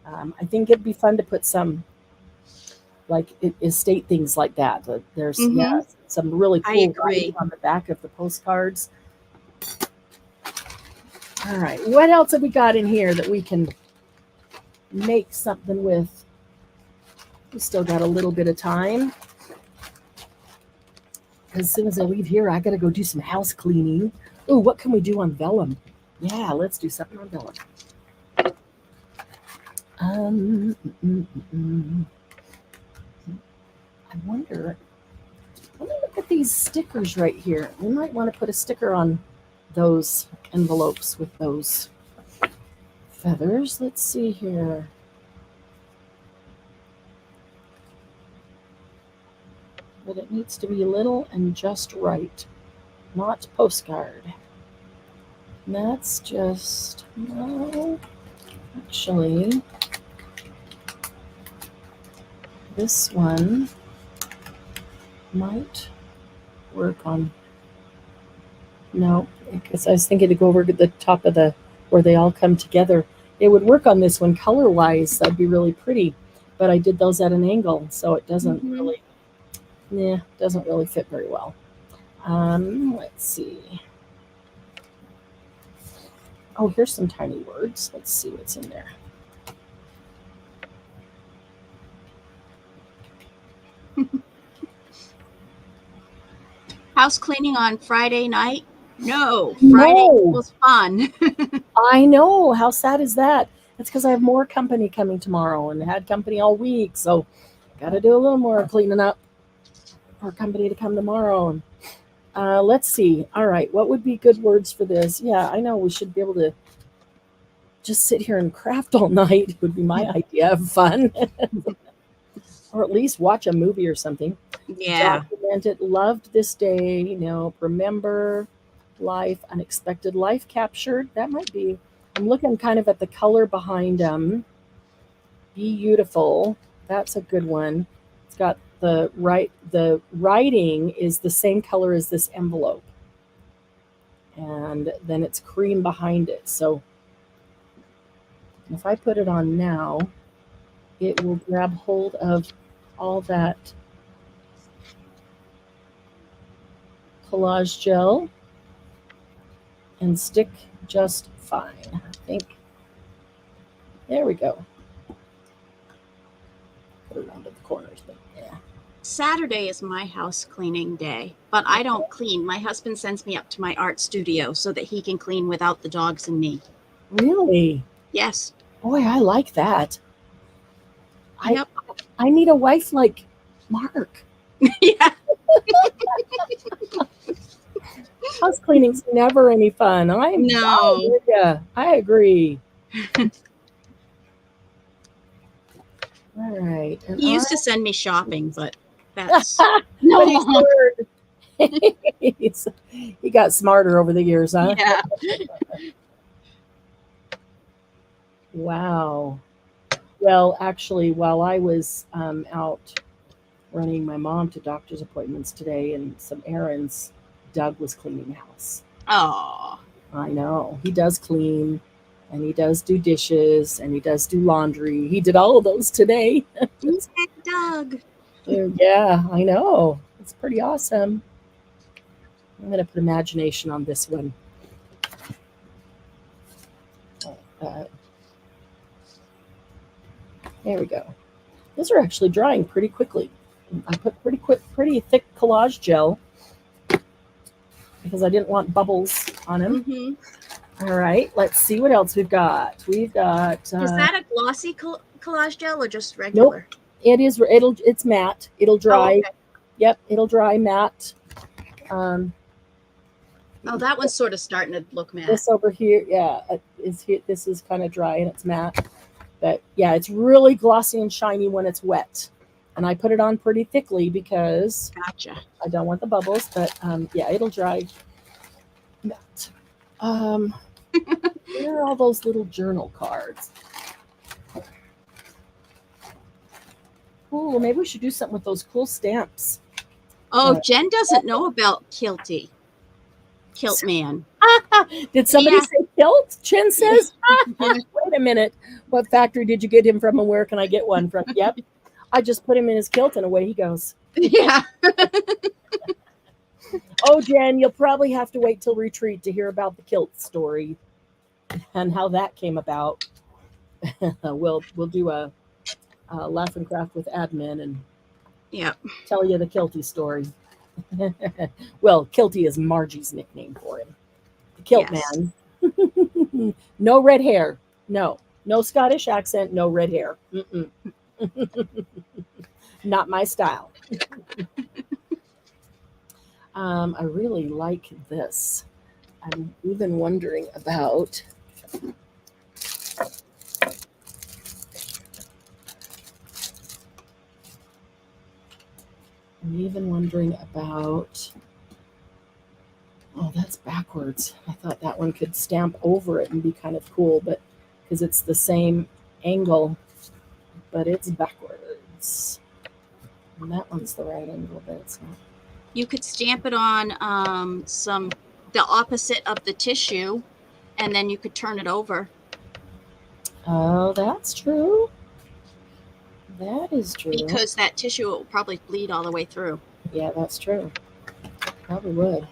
I think it'd be fun to put some like estate things like that. There's some really cool writing on the back of the postcards. All right, what else have we got in here that we can make something with? We still got a little bit of time. As soon as I leave here, I got to go do some house cleaning. Ooh, what can we do on vellum? Yeah, let's do something on vellum. I wonder, let me look at these stickers right here. We might want to put a sticker on those envelopes with those feathers. Let's see here. But it needs to be little and just right, not postcard. And that's just, no, actually, this one might work on, no, because I was thinking to go over to the top of the, where they all come together. It would work on this one color-wise. That'd be really pretty. But I did those at an angle, so it doesn't really, doesn't really fit very well. Let's see. Oh, here's some tiny words. Let's see what's in there. House cleaning on Friday night? No, Friday was fun. I know. How sad is that? It's because I have more company coming tomorrow and had company all week. So got to do a little more cleaning up for company to come tomorrow. Let's see. All right. What would be good words for this? Yeah, I know we should be able to just sit here and craft all night would be my idea of fun. Or at least watch a movie or something. Yeah. Documented, loved this day, remember, life, unexpected, life captured. That might be, I'm looking kind of at the color behind them. Beautiful. That's a good one. It's got the writing is the same color as this envelope. And then it's cream behind it. So if I put it on now, it will grab hold of all that collage gel and stick just fine. I think. There we go. Put it around at the corners, but yeah. Saturday is my house cleaning day, but I don't clean. My husband sends me up to my art studio so that he can clean without the dogs and me. Really? Yes. Boy, I like that. Yep. I need a wife like Mark. Yeah. House cleaning's never any fun. No. I agree. All right. And He used to send me shopping, but that's But he's no. learned. He got smarter over the years, huh? Yeah. Wow. Well, actually, while I was out running my mom to doctor's appointments today and some errands, Doug was cleaning the house. Oh. I know. He does clean and he does do dishes and he does do laundry. He did all of those today. Doug. Yeah, I know. It's pretty awesome. I'm going to put imagination on this one. There we go. Those are actually drying pretty quickly. I put pretty thick collage gel because I didn't want bubbles on them. Mm-hmm. All right, let's see what else we've got. We've got. Is that a glossy collage gel or just regular? Nope. It's matte. It'll dry. Oh, okay. Yep, it'll dry matte. Oh, that one's sort of starting to look matte. This over here, yeah, this is kind of dry and it's matte. But yeah, it's really glossy and shiny when it's wet. And I put it on pretty thickly because Gotcha. I don't want the bubbles. But yeah, it'll dry matte. Where are all those little journal cards? Oh, maybe we should do something with those cool stamps. Oh, Jen doesn't know about Kilt Man. Did somebody Yeah. say kilt? Chen says, wait a minute. What factory did you get him from and where can I get one from? Yep. I just put him in his kilt and away he goes. Yeah. Oh, Jen, you'll probably have to wait till retreat to hear about the kilt story and how that came about. We'll do a laugh and craft with admin and Yep. tell you the kilty story. Well, kilty is Margie's nickname for him. The kilt Yes. man. No red hair. No Scottish accent. No red hair. Mm-mm. Not my style. I really like this. I'm even wondering about. Oh, that's backwards. I thought that one could stamp over it and be kind of cool, but because it's the same angle, but it's backwards. And that one's the right angle, but it's not. You could stamp it on the opposite of the tissue, and then you could turn it over. Oh, that's true. That is true. Because that tissue will probably bleed all the way through. Yeah, that's true. Probably would.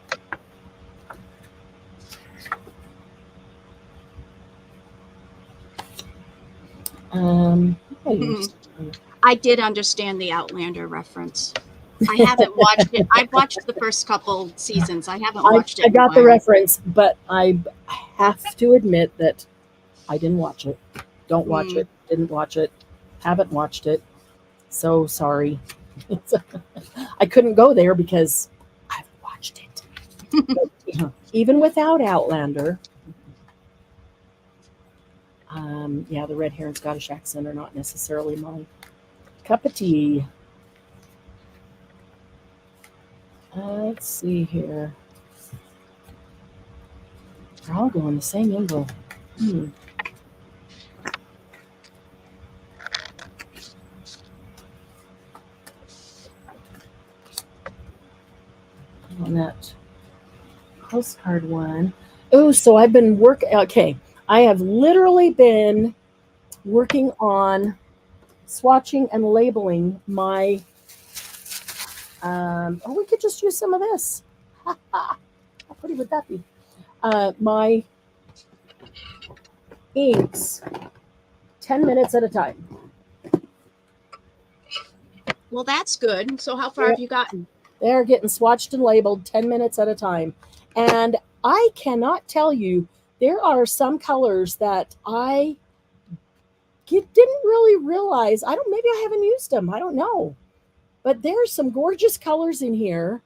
I did understand the Outlander reference. I haven't watched it. I've watched the first couple seasons. I haven't watched it. I got the reference, but I have to admit that I didn't watch it. Don't watch it. Didn't watch it. Haven't watched it. So sorry. I couldn't go there because I've watched it. But, even without Outlander, yeah, the red hair and Scottish accent are not necessarily my cup of tea. Let's see here. They're all going the same angle. On that postcard one. Oh, so I've been I have literally been working on swatching and labeling my we could just use some of this. How pretty would that be? My inks 10 minutes at a time. Well, that's good. So how far have you gotten? They're getting swatched and labeled 10 minutes at a time. And I cannot tell you, there are some colors that I didn't really realize. Maybe I haven't used them. I don't know. But there's some gorgeous colors in here.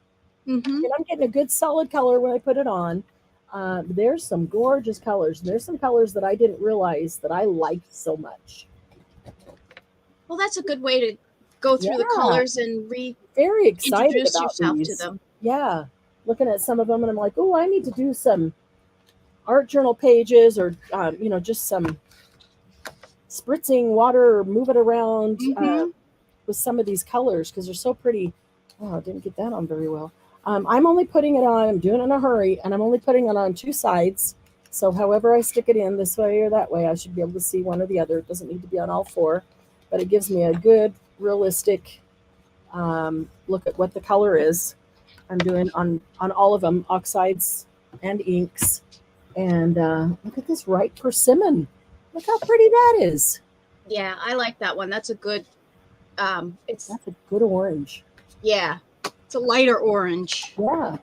Mm-hmm. And I'm getting a good solid color when I put it on. There's some gorgeous colors. There's some colors that I didn't realize that I liked so much. Well, that's a good way to go through the colors and very excited introduce about yourself these. to them. Yeah, looking at some of them and I'm like, oh, I need to do some art journal pages or just some spritzing water or move it around with some of these colors because they're so pretty. Oh, I didn't get that on very well. I'm only putting it on, I'm doing it in a hurry, and I'm only putting it on 2 sides. So however I stick it in, this way or that way, I should be able to see one or the other. It doesn't need to be on all 4, but it gives me a good, realistic look at what the color is. I'm doing on all of them, oxides and inks. And look at this Ripe Persimmon. Look how pretty that is. Yeah, I like that one. That's a good, that's a good orange. Yeah, it's a lighter orange. Yeah.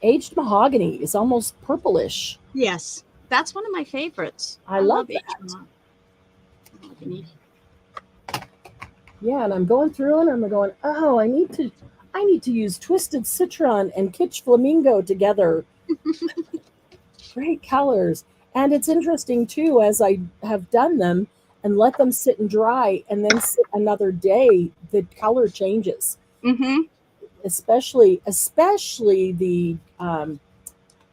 Aged Mahogany is almost purplish. Yes, that's one of my favorites. I love Aged that. Mahogany. Yeah, and I'm going through and I'm going, oh, I need to use Twisted Citron and Kitsch Flamingo together. Great colors. And it's interesting too, as I have done them and let them sit and dry and then sit another day, the color changes. Mm-hmm. Especially the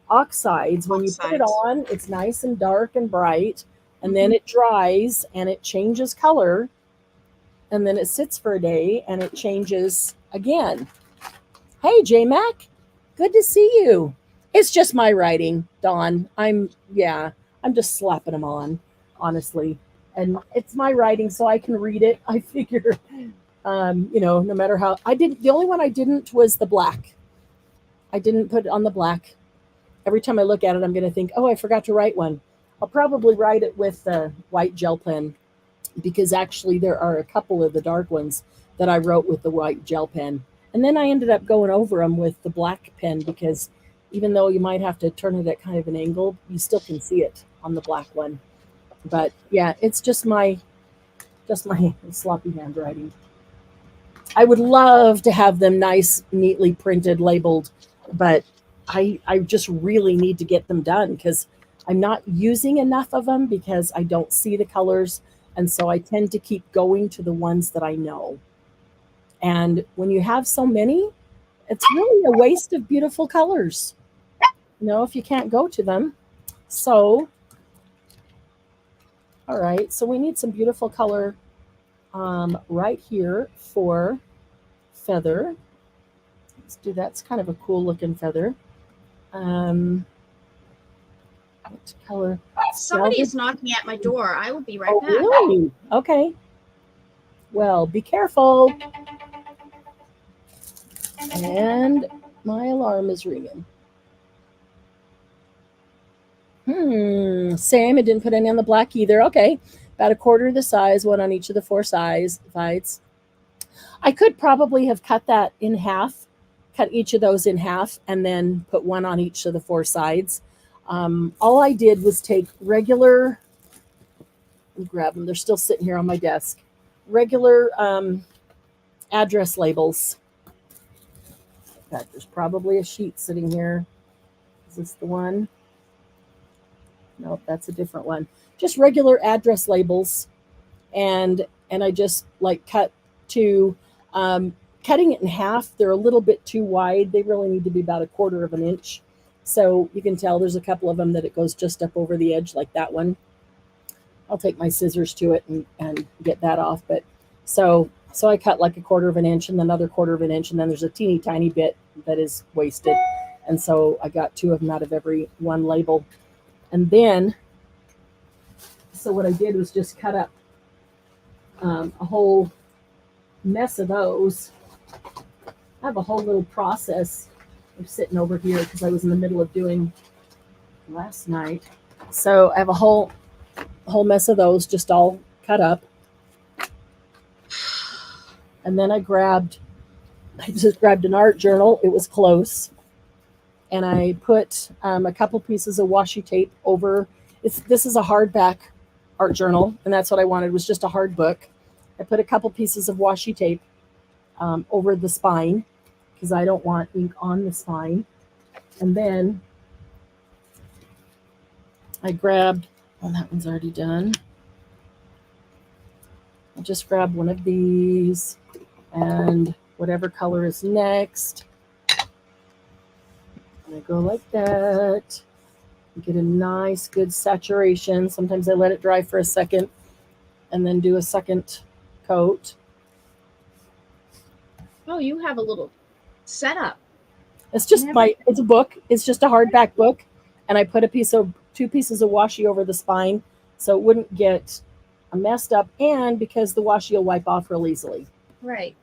oxides. When you put it on, it's nice and dark and bright, and then it dries and it changes color, and then it sits for a day and it changes again. Hey, J-Mac, good to see you. It's just my writing, Dawn. I'm just slapping them on, honestly. And it's my writing, so I can read it. I figure, no matter how the only one I didn't was the black. I didn't put it on the black. Every time I look at it, I'm going to think, oh, I forgot to write one. I'll probably write it with the white gel pen because actually there are a couple of the dark ones that I wrote with the white gel pen. And then I ended up going over them with the black pen because even though you might have to turn it at kind of an angle, you still can see it on the black one. But yeah, it's just my sloppy handwriting. I would love to have them nice, neatly printed, labeled, but I just really need to get them done because I'm not using enough of them because I don't see the colors. And so I tend to keep going to the ones that I know. And when you have so many, it's really a waste of beautiful colors, if you can't go to them. So, all right, so we need some beautiful color right here for feather. Let's do that. It's kind of a cool looking feather. What color? Somebody is knocking at my door. I will be right back. Really? Okay. Well, be careful. And my alarm is ringing. Same. It didn't put any on the black either. Okay. About 1/4 the size, one on each of the 4 sides. I could probably have cut that in half, cut each of those in half, and then put one on each of the 4 sides. All I did was take regular, grab them. They're still sitting here on my desk. Regular address labels. In fact, there's probably a sheet sitting here. Is this the one? Nope, that's a different one. Just regular address labels. And I just cut to, cutting it in half. They're a little bit too wide. They really need to be about 1/4 of an inch. So you can tell there's a couple of them that it goes just up over the edge like that one. I'll take my scissors to it and get that off. But so I cut 1/4 of an inch and then another 1/4 of an inch. And then there's a teeny tiny bit that is wasted. And so I got 2 of them out of every one label. And then, so what I did was just cut up a whole mess of those. I have a whole little process. I'm sitting over here because I was in the middle of doing last night. So I have a whole mess of those just all cut up. And then I just grabbed an art journal. It was close. And I put a couple pieces of washi tape over. This is a hardback art journal, and that's what I wanted, was just a hard book. I put a couple pieces of washi tape over the spine because I don't want ink on the spine. And then I grabbed, oh, that one's already done. I just grabbed one of these and whatever color is next. And I go like that. Get a nice, good saturation. Sometimes I let it dry for a second and then do a second coat. Oh, you have a little setup. It's just it's a book. It's just a hardback book. And I put two pieces of washi over the spine so it wouldn't get messed up, and because the washi will wipe off real easily. Right.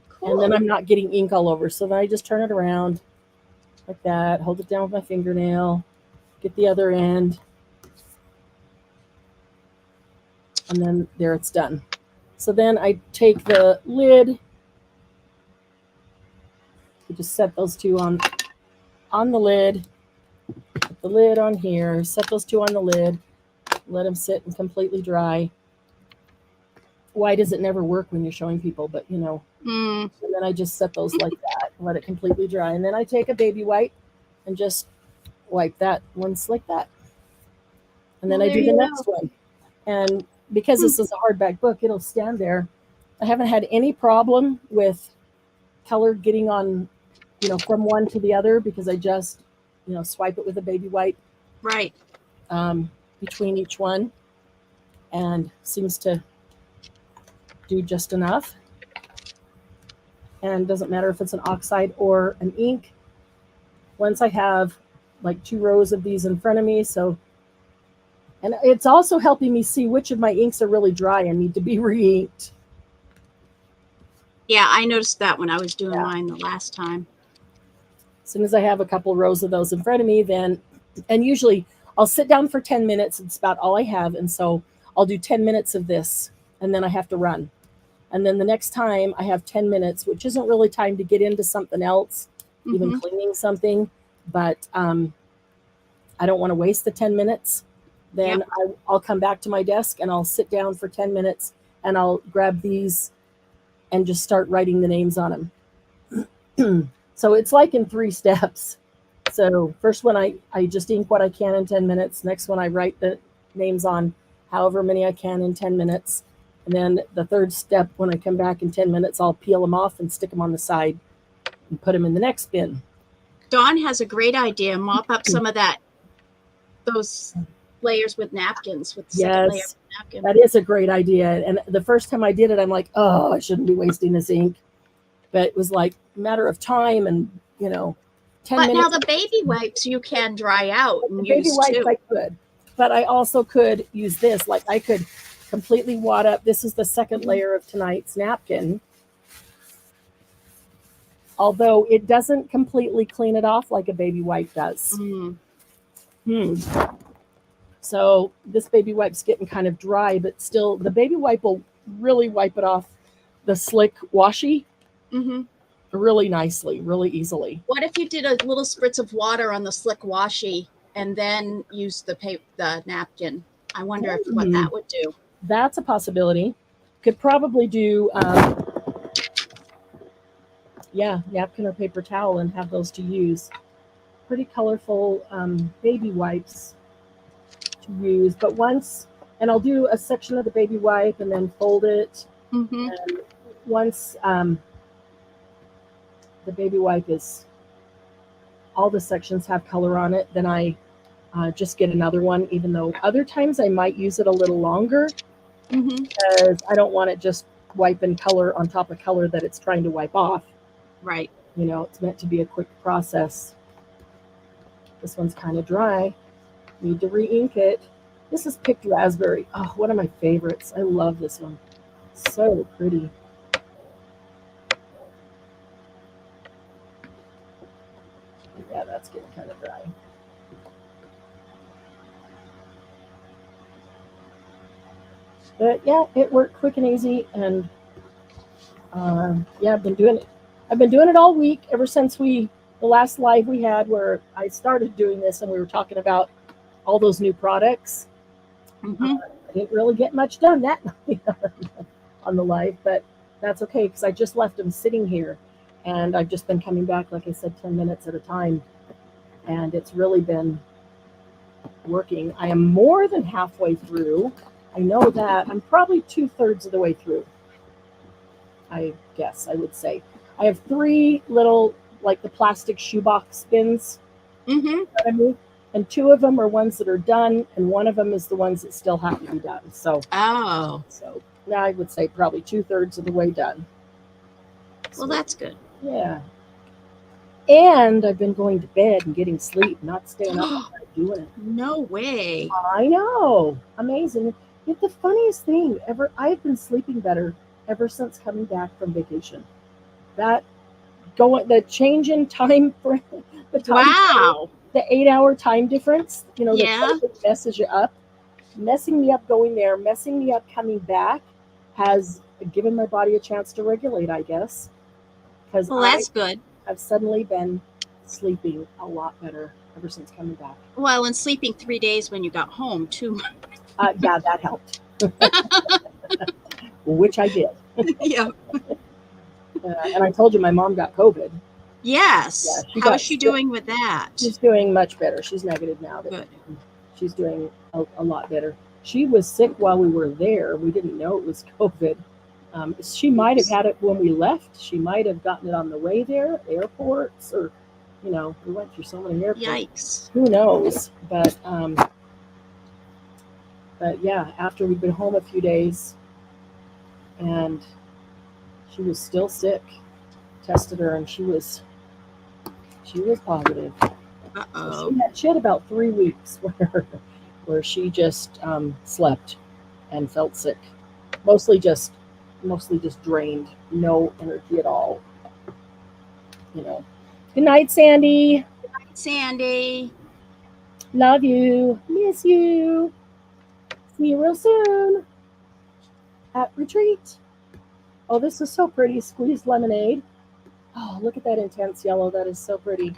Cool. And then I'm not getting ink all over. So then I just turn it around like that, hold it down with my fingernail, get the other end, and then there it's done. So then I take the lid, you just set those two on the lid, put the lid on here, set those two on the lid, let them sit and completely dry. Why does it never work when you're showing people? But you know, and then I just set those like that, let it completely dry. And then I take a baby wipe and just wipe that once like that. And then I do the next one. And because this is a hardback book, it'll stand there. I haven't had any problem with color getting on, you know, from one to the other because I just, you know, swipe it with a baby wipe. Right. Between each one, and seems to do just enough. And doesn't matter if it's an oxide or an ink. Once I have like 2 rows of these in front of me, so, and it's also helping me see which of my inks are really dry and need to be re-inked. Yeah, I noticed that when I was doing mine the last time. As soon as I have a couple rows of those in front of me, then, and usually I'll sit down for 10 minutes. It's about all I have. And so I'll do 10 minutes of this and then I have to run. And then the next time I have 10 minutes, which isn't really time to get into something else, even cleaning something, but I don't want to waste the 10 minutes. Then I'll come back to my desk and I'll sit down for 10 minutes and I'll grab these and just start writing the names on them. So it's like in 3 steps. So first one, I just ink what I can in 10 minutes. Next one, I write the names on however many I can in 10 minutes. And then the third step, when I come back in 10 minutes, I'll peel them off and stick them on the side and put them in the next bin. Dawn has a great idea. Mop up some of those layers with napkins, with the second layer of napkin. That is a great idea. And the first time I did it, I'm like, oh, I shouldn't be wasting this ink. But it was like a matter of time and, you know, 10 minutes. But now the baby wipes you can dry out and the baby use wipes too. I could. But I also could use this. Like I could completely wad up. This is the second layer of tonight's napkin. Although it doesn't completely clean it off like a baby wipe does. So this baby wipe's getting kind of dry, but still the baby wipe will really wipe it off the slick washi really nicely, really easily. What if you did a little spritz of water on the slick washi and then use the napkin? I wonder what that would do. That's a possibility. Could probably do, napkin or paper towel and have those to use. Pretty colorful baby wipes to use. But once, and I'll do a section of the baby wipe and then fold it. And once the baby wipe is, all the sections have color on it, then I just get another one, even though other times I might use it a little longer because I don't want it just wiping color on top of color that it's trying to wipe off. Right. You know, it's meant to be a quick process. This one's kind of dry. Need to re-ink it. This is Picked Raspberry. Oh, one of my favorites. I love this one. So pretty. Yeah, that's getting kind of dry. But yeah, it worked quick and easy, and yeah, I've been doing it. I've been doing it all week ever since the last live we had where I started doing this and we were talking about all those new products. Hmm. I didn't really get much done that night on the live, but that's okay because I just left them sitting here, and I've just been coming back, like I said, 10 minutes at a time, and it's really been working. I am more than halfway through. I know that I'm probably 2/3 of the way through. I guess I would say I have three little like the plastic shoebox bins. Hmm. You know what I mean? And two of them are ones that are done, and one of them is the ones that still have to be done. Oh, So now I would say probably 2/3 of the way done. well, that's good. Yeah. And I've been going to bed and getting sleep, not staying up all night doing it. No way. I know. Amazing. Yet the funniest thing ever, I've been sleeping better ever since coming back from vacation. That the change in time frame, the time Wow. the 8-hour time difference, Yeah. that messes you up, messing me up going there, messing me up coming back has given my body a chance to regulate, I guess. Because Well, that's good. I've suddenly been sleeping a lot better ever since coming back. Well, and sleeping 3 days when you got home too. Yeah, that helped. Which I did. Yeah. And I told you my mom got COVID. Yes. Yeah, How is she doing with that? She's doing much better. She's negative now. But Good. she's doing a lot better. She was sick while we were there. We didn't know it was COVID. She might have had it when we left. She might have gotten it on the way there, airports, or, we went through so many airports. Yikes. Who knows? But yeah, after we'd been home a few days, and she was still sick. Tested her, and she was positive. Uh-oh. She had about 3 weeks where she just slept and felt sick. Mostly just drained, no energy at all. Good night, Sandy. Good night, Sandy. Love you. Miss you. See you real soon at retreat. Oh, this is so pretty. Squeezed lemonade. Oh, look at that intense yellow. That is so pretty.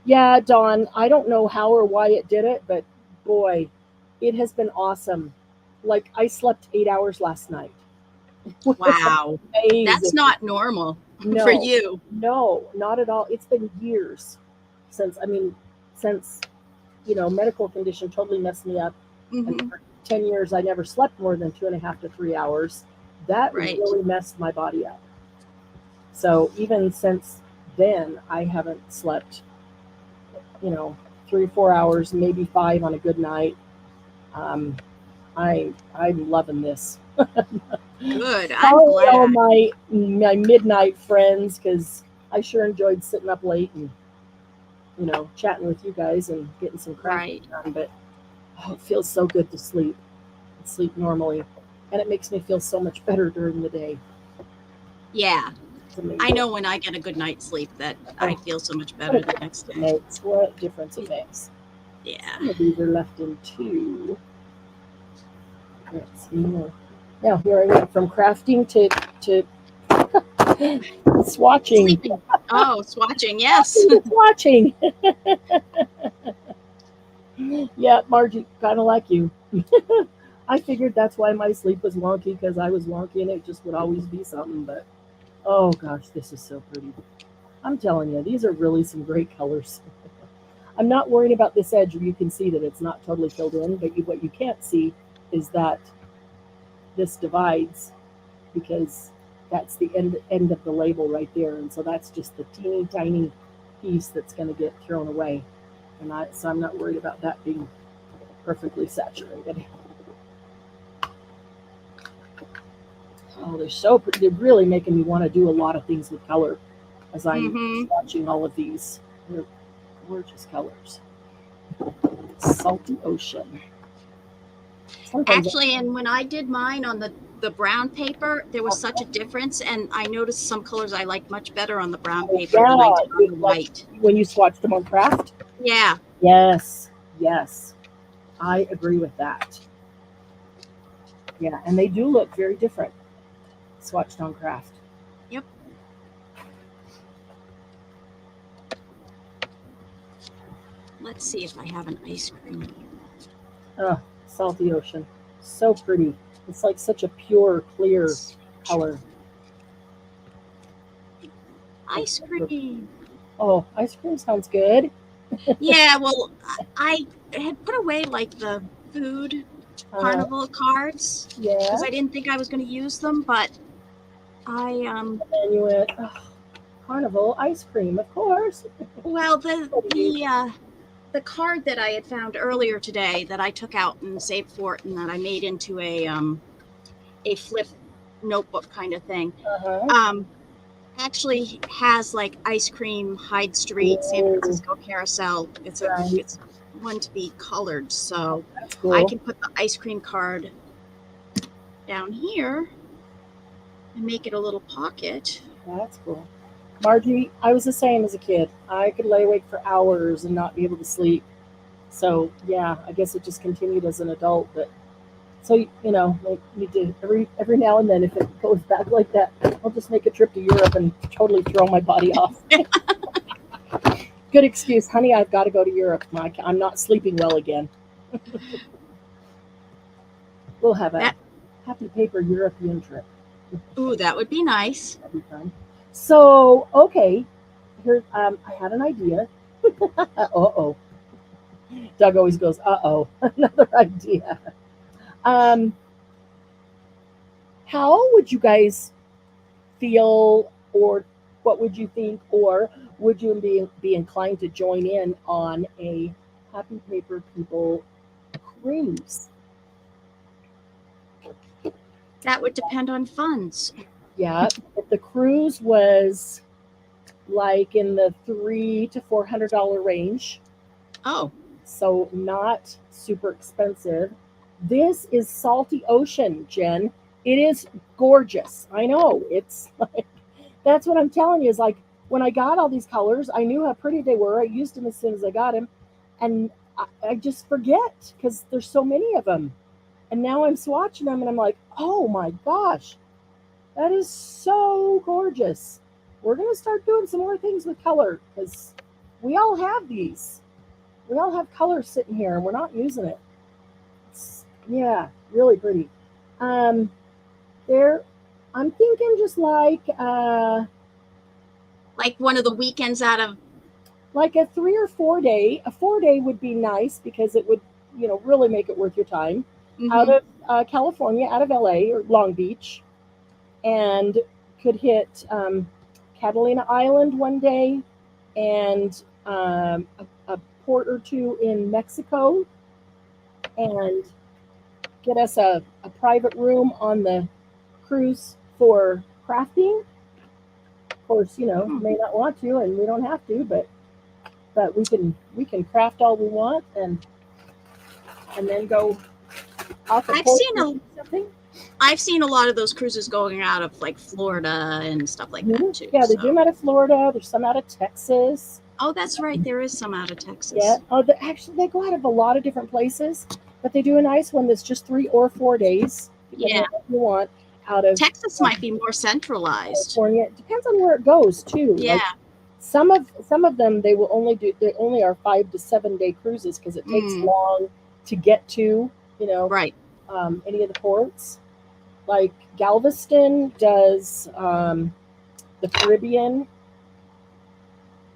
Yeah, Dawn, I don't know how or why it did it, but boy, it has been awesome. Like, I slept 8 hours last night. Wow. Amazing. That's not normal for you. No, not at all. It's been years since medical condition totally messed me up. Mm-hmm. And for 10 years, I never slept more than 2.5 to 3 hours. That Right. really messed my body up. So even since then, I haven't slept, 3 or 4 hours, maybe 5 on a good night. I'm loving this. Good. I'm Probably all glad. my midnight friends, because I sure enjoyed sitting up late and chatting with you guys and getting some crafting Right. done. But it feels so good to sleep normally, and it makes me feel so much better during the day. Yeah. It's amazing. I know when I get a good night's sleep that I feel so much better the next day. What a difference it makes. Yeah. Some of these are left in 2. Let's see more. Now here I went from crafting to swatching. Sleeping. Oh, swatching. Yes. Swatching. Yeah, Margie, kind of like you. I figured that's why my sleep was wonky, because I was wonky and it just would always be something. But oh gosh, this is so pretty. I'm telling you, these are really some great colors. I'm not worried about this edge where you can see that it's not totally filled in, but what you can't see is that this divides, because that's the end of the label right there, and so that's just the teeny tiny piece that's going to get thrown away, and so I'm not worried about that being perfectly saturated. Oh, they're really making me want to do a lot of things with color as I'm watching all of these. They're gorgeous colors. Salty ocean. Actually, and when I did mine on the brown paper, there was such a difference, and I noticed some colors I liked much better on the brown paper than I did on the white. When you swatched them on craft? Yeah. Yes. I agree with that. Yeah, and they do look very different. Swatched on Craft. Yep. Let's see if I have an ice cream. Oh, salty ocean. So pretty. It's like such a pure, clear color. Ice cream. Oh, ice cream sounds good. Yeah, well, I had put away like the food carnival cards Yeah. because I didn't think I was going to use them, but I And you went, oh, carnival ice cream, of course. well, the card that I had found earlier today that I took out and saved for it and that I made into a flip notebook kind of thing. Actually has like ice cream, Hyde Street, San Francisco Carousel. It's one to be colored, so cool. I can put the ice cream card down here and make it a little pocket. That's cool. Margie, I was the same as a kid. I could lay awake for hours and not be able to sleep. So yeah, I guess it just continued as an adult. But so like need to every now and then, if it goes back like that, I'll just make a trip to Europe and totally throw my body off. Good excuse, honey. I've got to go to Europe. I'm not sleeping well again. We'll have a happy paper European trip. Ooh, that would be nice. That'd be fun. So okay, here I had an idea. Uh-oh. Doug always goes, uh-oh, another idea. How would you guys feel, or what would you think, or would you be inclined to join in on a Happy Paper People cruise? That would depend on funds. Yeah, if the cruise was like in the $300 to $400 range. Oh. So not super expensive. This is salty ocean, Jen. It is gorgeous. I know. It's like, that's what I'm telling you, is like when I got all these colors, I knew how pretty they were. I used them as soon as I got them. And I just forget because there's so many of them. And now I'm swatching them and I'm like, oh my gosh, that is so gorgeous. We're going to start doing some more things with color because we all have these. We all have color sitting here and we're not using it. Yeah, really pretty. There, I'm thinking just like one of the weekends out of like a 3 or 4 day. A 4-day would be nice because it would, really make it worth your time. Mm-hmm. Out of California, out of LA or Long Beach, and could hit Catalina Island one day, and a port or two in Mexico, and get us a private room on the cruise for crafting. Of course, may not want to, and we don't have to, but we can craft all we want, and then go off the port. I've seen a lot of those cruises going out of like Florida and stuff like that too. Yeah, they do them out of Florida. There's some out of Texas. Oh, that's right. There is some out of Texas. Yeah. Oh, actually, they go out of a lot of different places, but they do a nice one that's just 3 or 4 days. Yeah. If you want out of Texas might be more centralized. California. It depends on where it goes too. Yeah. Like some of them they only are 5 to 7 day cruises because it takes long to get to right. Any of the ports. Like Galveston does the Caribbean.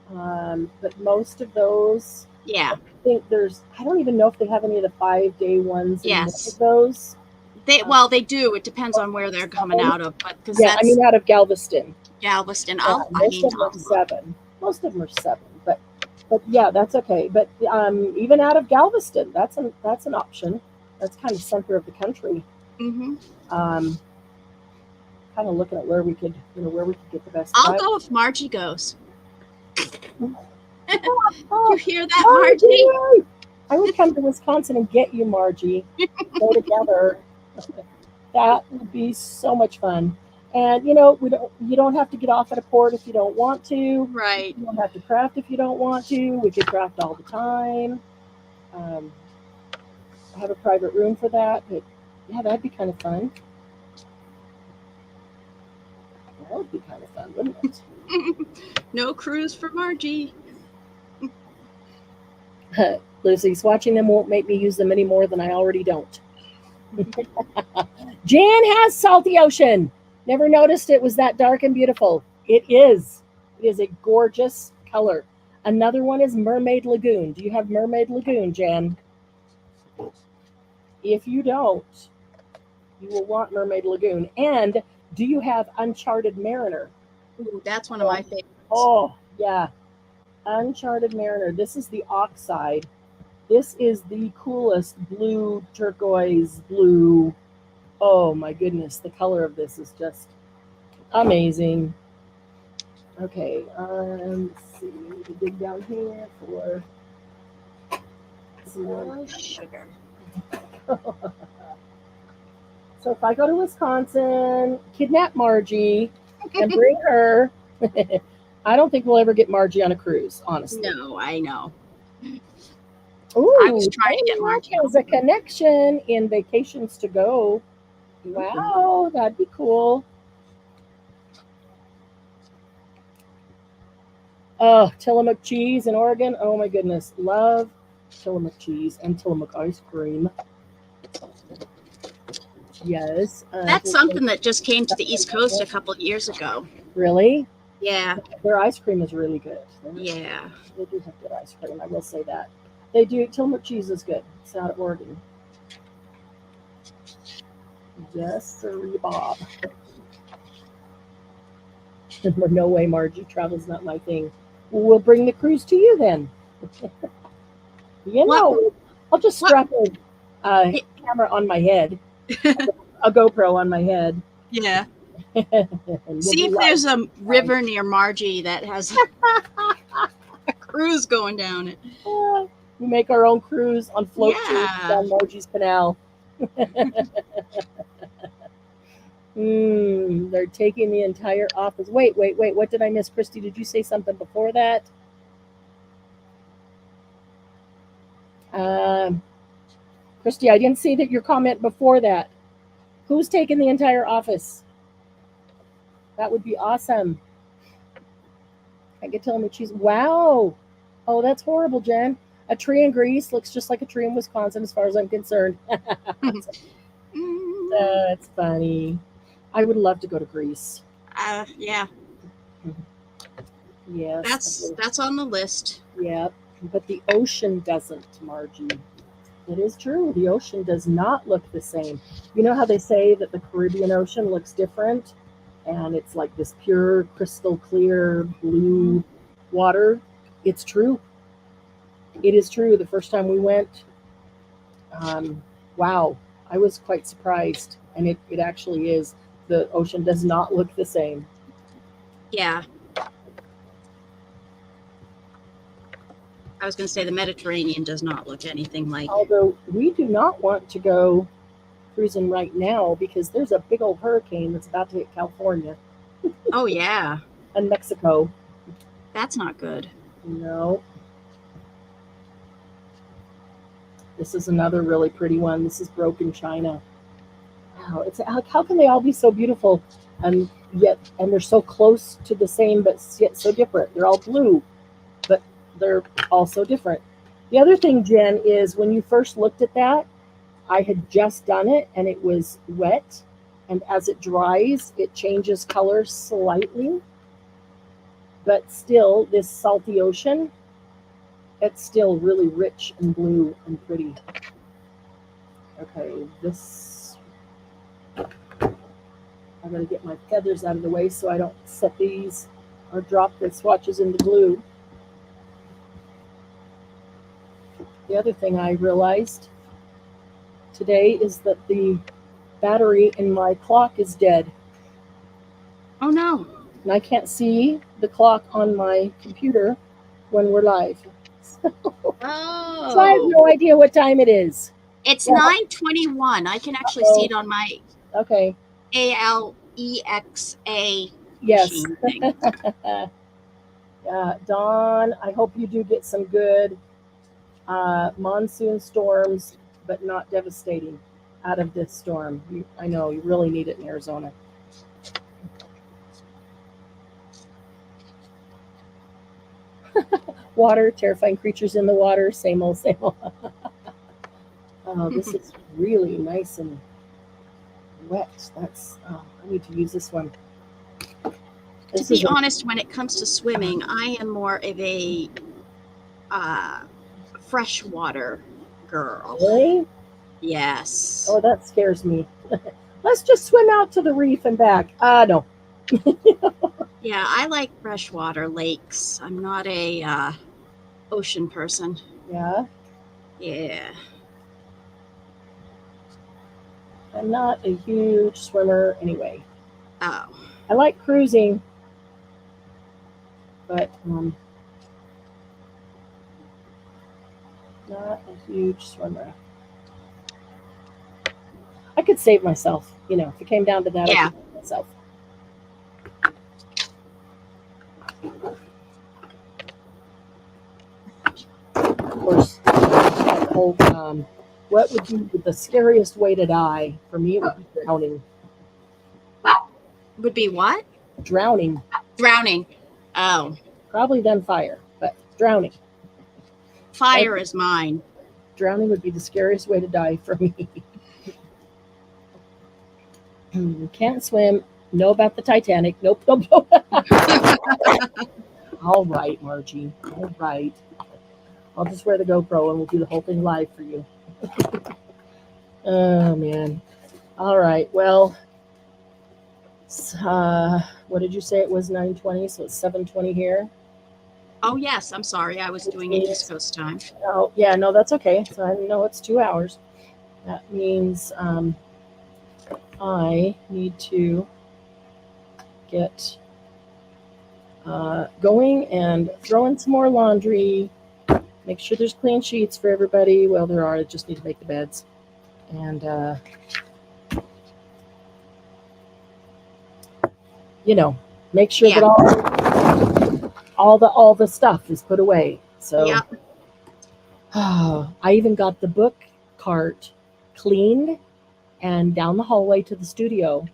But most of those, yeah, I don't even know if they have any of the 5-day ones. Yes, of those. They do. It depends on where they're coming out of, but out of Galveston. Most of them are 7. Most of them are 7, but yeah, that's okay. But even out of Galveston, that's an option. That's kind of center of the country. Mm-hmm. Kind of looking at where we could get the best. I'll go if Margie goes. You hear that, Margie? I would come to Wisconsin and get you, Margie. Go together. That would be so much fun. And you don't have to get off at a port if you don't want to. Right. You don't have to craft if you don't want to. We could craft all the time. I have a private room for that. But Yeah, that'd be kind of fun. That would be kind of fun, wouldn't it? No cruise for Margie. Lucy's watching them won't make me use them any more than I already don't. Jan has salty ocean. Never noticed it was that dark and beautiful. It is. It is a gorgeous color. Another one is Mermaid Lagoon. Do you have Mermaid Lagoon, Jan? If you don't, you will want Mermaid Lagoon. And do you have Uncharted Mariner? Ooh, that's one of my favorites. Oh, yeah. Uncharted Mariner. This is the Oxide. This is the coolest blue, turquoise blue. Oh my goodness, the color of this is just amazing. Okay, let's see. We need to dig down here for some more Sugar. So if I go to Wisconsin, kidnap Margie, and bring her, I don't think we'll ever get Margie on a cruise, honestly. No, I know. Ooh, I was trying to get Margie there's a connection in Vacations to Go. Wow, that'd be cool. Oh, Tillamook cheese in Oregon. Oh my goodness. Love Tillamook cheese and Tillamook ice cream. Yes. That's something that just came to the East Coast a couple of years ago. Really? Yeah. Their ice cream is really good. Yeah. They do have good ice cream. I will say that. They do. Tillamook cheese is good. It's out of Oregon. Yes, sir, Bob. No way, Margie. Travel's not my thing. We'll bring the cruise to you then. You know, I'll just strap a camera on my head, a GoPro on my head. Yeah. We'll See if there's a river near Margie that has a cruise going down it. We make our own cruise on float tubes Yeah. down Margie's Canal. They're taking the entire office. Wait. What did I miss? Christy, did you say something before that? Christy, I didn't see that your comment before that. Who's taking the entire office? That would be awesome. I could tell me she's wow. Oh, that's horrible, Jen. A tree in Greece looks just like a tree in Wisconsin, as far as I'm concerned. That's funny. I would love to go to Greece. Yeah. Yes. That's on the list. Yeah, but the ocean doesn't, Margie. It is true. The ocean does not look the same. You know how they say that the Caribbean Ocean looks different? And it's like this pure, crystal clear blue water. It's true. It is true. The first time we went, wow, I was quite surprised. And it actually is. The ocean does not look the same. Yeah. I was going to say the Mediterranean does not look anything like. Although we do not want to go cruising right now because there's a big old hurricane that's about to hit California. Oh, yeah. And Mexico. That's not good. No. This is another really pretty one. This is Broken China. Wow, it's how can they all be so beautiful and they're so close to the same but yet so different. They're all blue, but they're all so different. The other thing, Jen, is when you first looked at that, I had just done it and it was wet, and as it dries, it changes color slightly, but still this salty ocean, it's still really rich and blue and pretty. Okay, I gotta get my feathers out of the way so I don't set these or drop the swatches into glue. The other thing I realized today is that the battery in my clock is dead. Oh, no. And I can't see the clock on my computer when we're live. So I have no idea what time it is. It's 9:21. I can actually see it on my ALEXA Yes. thing. Dawn, I hope you do get some good monsoon storms, but not devastating. out of this storm. I know you really need it in Arizona. Water, terrifying creatures in the water, same old, same old. Oh, this is really nice and wet. That's, I need to use this one. To be honest, when it comes to swimming, I am more of a freshwater girl. Really? Yes. Oh, that scares me. Let's just swim out to the reef and back. No. Yeah, I like freshwater lakes. I'm not a ocean person. Yeah. Yeah. I'm not a huge swimmer anyway. Oh. I like cruising, but not a huge swimmer. I could save myself, if it came down to that. Yeah. I could save myself. Of course, that whole, what would be the scariest way to die? For me, it would be drowning. Would be what? Drowning. Drowning. Oh. Probably then fire, but drowning. Fire is mine. Drowning would be the scariest way to die for me. Can't swim. Know about the Titanic. Nope. All right, Margie. All right. I'll just wear the GoPro and we'll do the whole thing live for you. Oh, man. All right. Well, what did you say? It was 9:20, so it's 7:20 here. Oh, yes. I'm sorry. I was doing it East Coast time. Oh, yeah. No, that's okay. So I know it's 2 hours. That means I need to get going and throw in some more laundry. Make sure there's clean sheets for everybody. Well, there are. I just need to make the beds. And, make sure that all the stuff is put away. So Yeah. I even got the book cart cleaned and down the hallway to the studio.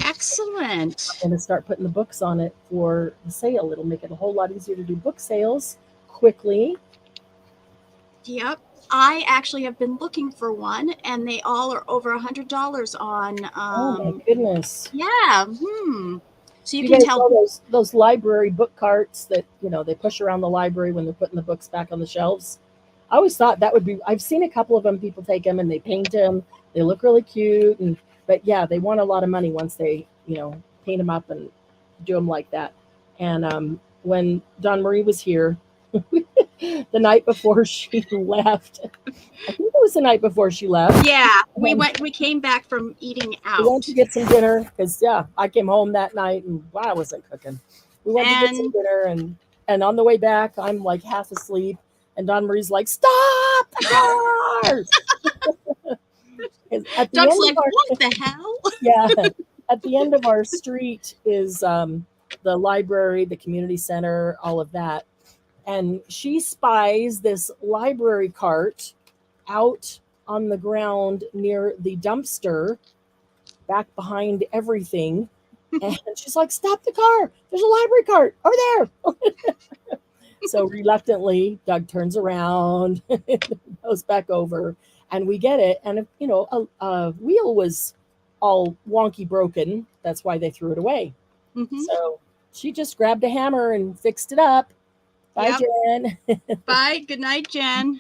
Excellent. I'm going to start putting the books on it for the sale. It'll make it a whole lot easier to do book sales quickly. Yep. I actually have been looking for one, and they all are over $100 on. Oh my goodness! Yeah. So you can guys tell know those library book carts that they push around the library when they're putting the books back on the shelves. I always thought that would be. I've seen a couple of them. People take them and they paint them. They look really cute, but yeah, they want a lot of money once they paint them up and do them like that. And when Dawn Marie was here. The night before she left. I think it was the night before she left. Yeah, we came back from eating out. We went to get some dinner because I came home that night and I wasn't cooking. We went to get some dinner and on the way back I'm like half asleep and Dawn Marie's like, "Stop the cars!" Doug's like, "What the hell?" Yeah. At the end of our street is the library, the community center, all of that. And she spies this library cart out on the ground near the dumpster, back behind everything. And she's like, "Stop the car. There's a library cart over there." So reluctantly, Doug turns around, goes back over, and we get it. And, a wheel was all wonky broken. That's why they threw it away. Mm-hmm. So she just grabbed a hammer and fixed it up. Bye, Jen. Bye. Good night, Jen.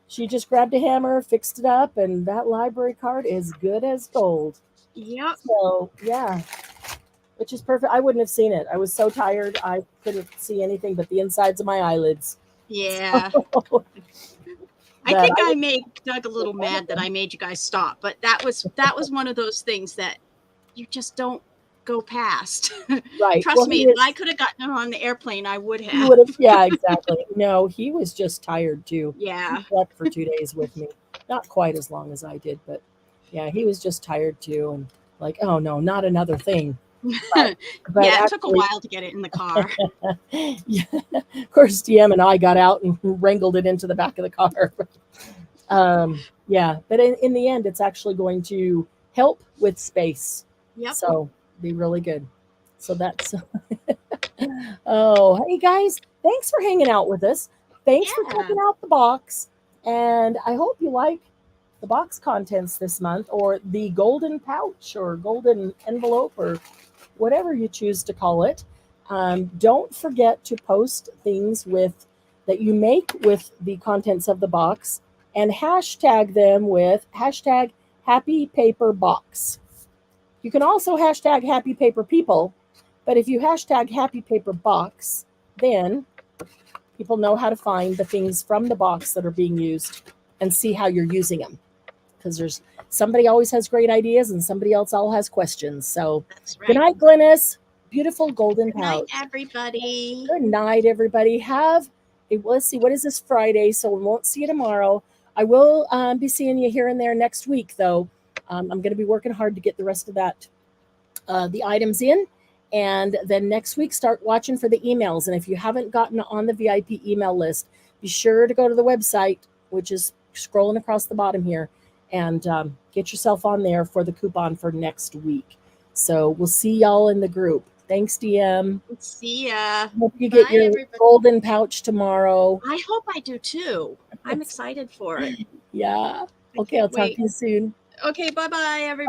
She just grabbed a hammer, fixed it up, and that library card is good as gold. Yep. So, yeah, which is perfect. I wouldn't have seen it. I was so tired. I couldn't see anything but the insides of my eyelids. Yeah. So, I think I made Doug a little mad that I made you guys stop, but that was one of those things that you just don't go past. Right. Trust me, if I could have gotten on the airplane, I would have. Yeah, exactly. No, he was just tired too. Yeah. He slept for 2 days with me. Not quite as long as I did, but yeah, he was just tired too. And like, oh no, not another thing. But yeah, it took a while to get it in the car. Yeah. Of course, DM and I got out and wrangled it into the back of the car. Yeah, but in the end, it's actually going to help with space. Yep. So be really good. So that's oh, hey guys, thanks for hanging out with us. Thanks for Yeah. checking out the box. And I hope you like the box contents this month, or the golden pouch or golden envelope, or whatever you choose to call it. Don't forget to post things with that you make with the contents of the box, and hashtag them with hashtag happy paper box. You can also hashtag happy paper people, but if you hashtag happy paper box, then people know how to find the things from the box that are being used and see how you're using them. Because there's somebody always has great ideas and somebody else all has questions. So That's good right. night, Glennis. Beautiful golden Good night, pouch. everybody. Good night, everybody. Let's see, what is this Friday? So we won't see you tomorrow. I will be seeing you here and there next week, though. I'm going to be working hard to get the rest of that, the items in. And then next week, start watching for the emails. And if you haven't gotten on the VIP email list, be sure to go to the website, which is scrolling across the bottom here, and get yourself on there for the coupon for next week. So we'll see y'all in the group. Thanks, DM. See ya. Hope you get Bye, your everybody. golden pouch tomorrow. I hope I do too. I'm excited for it. Yeah. I Okay, I'll can't talk wait. to you soon. Okay, bye-bye, everybody.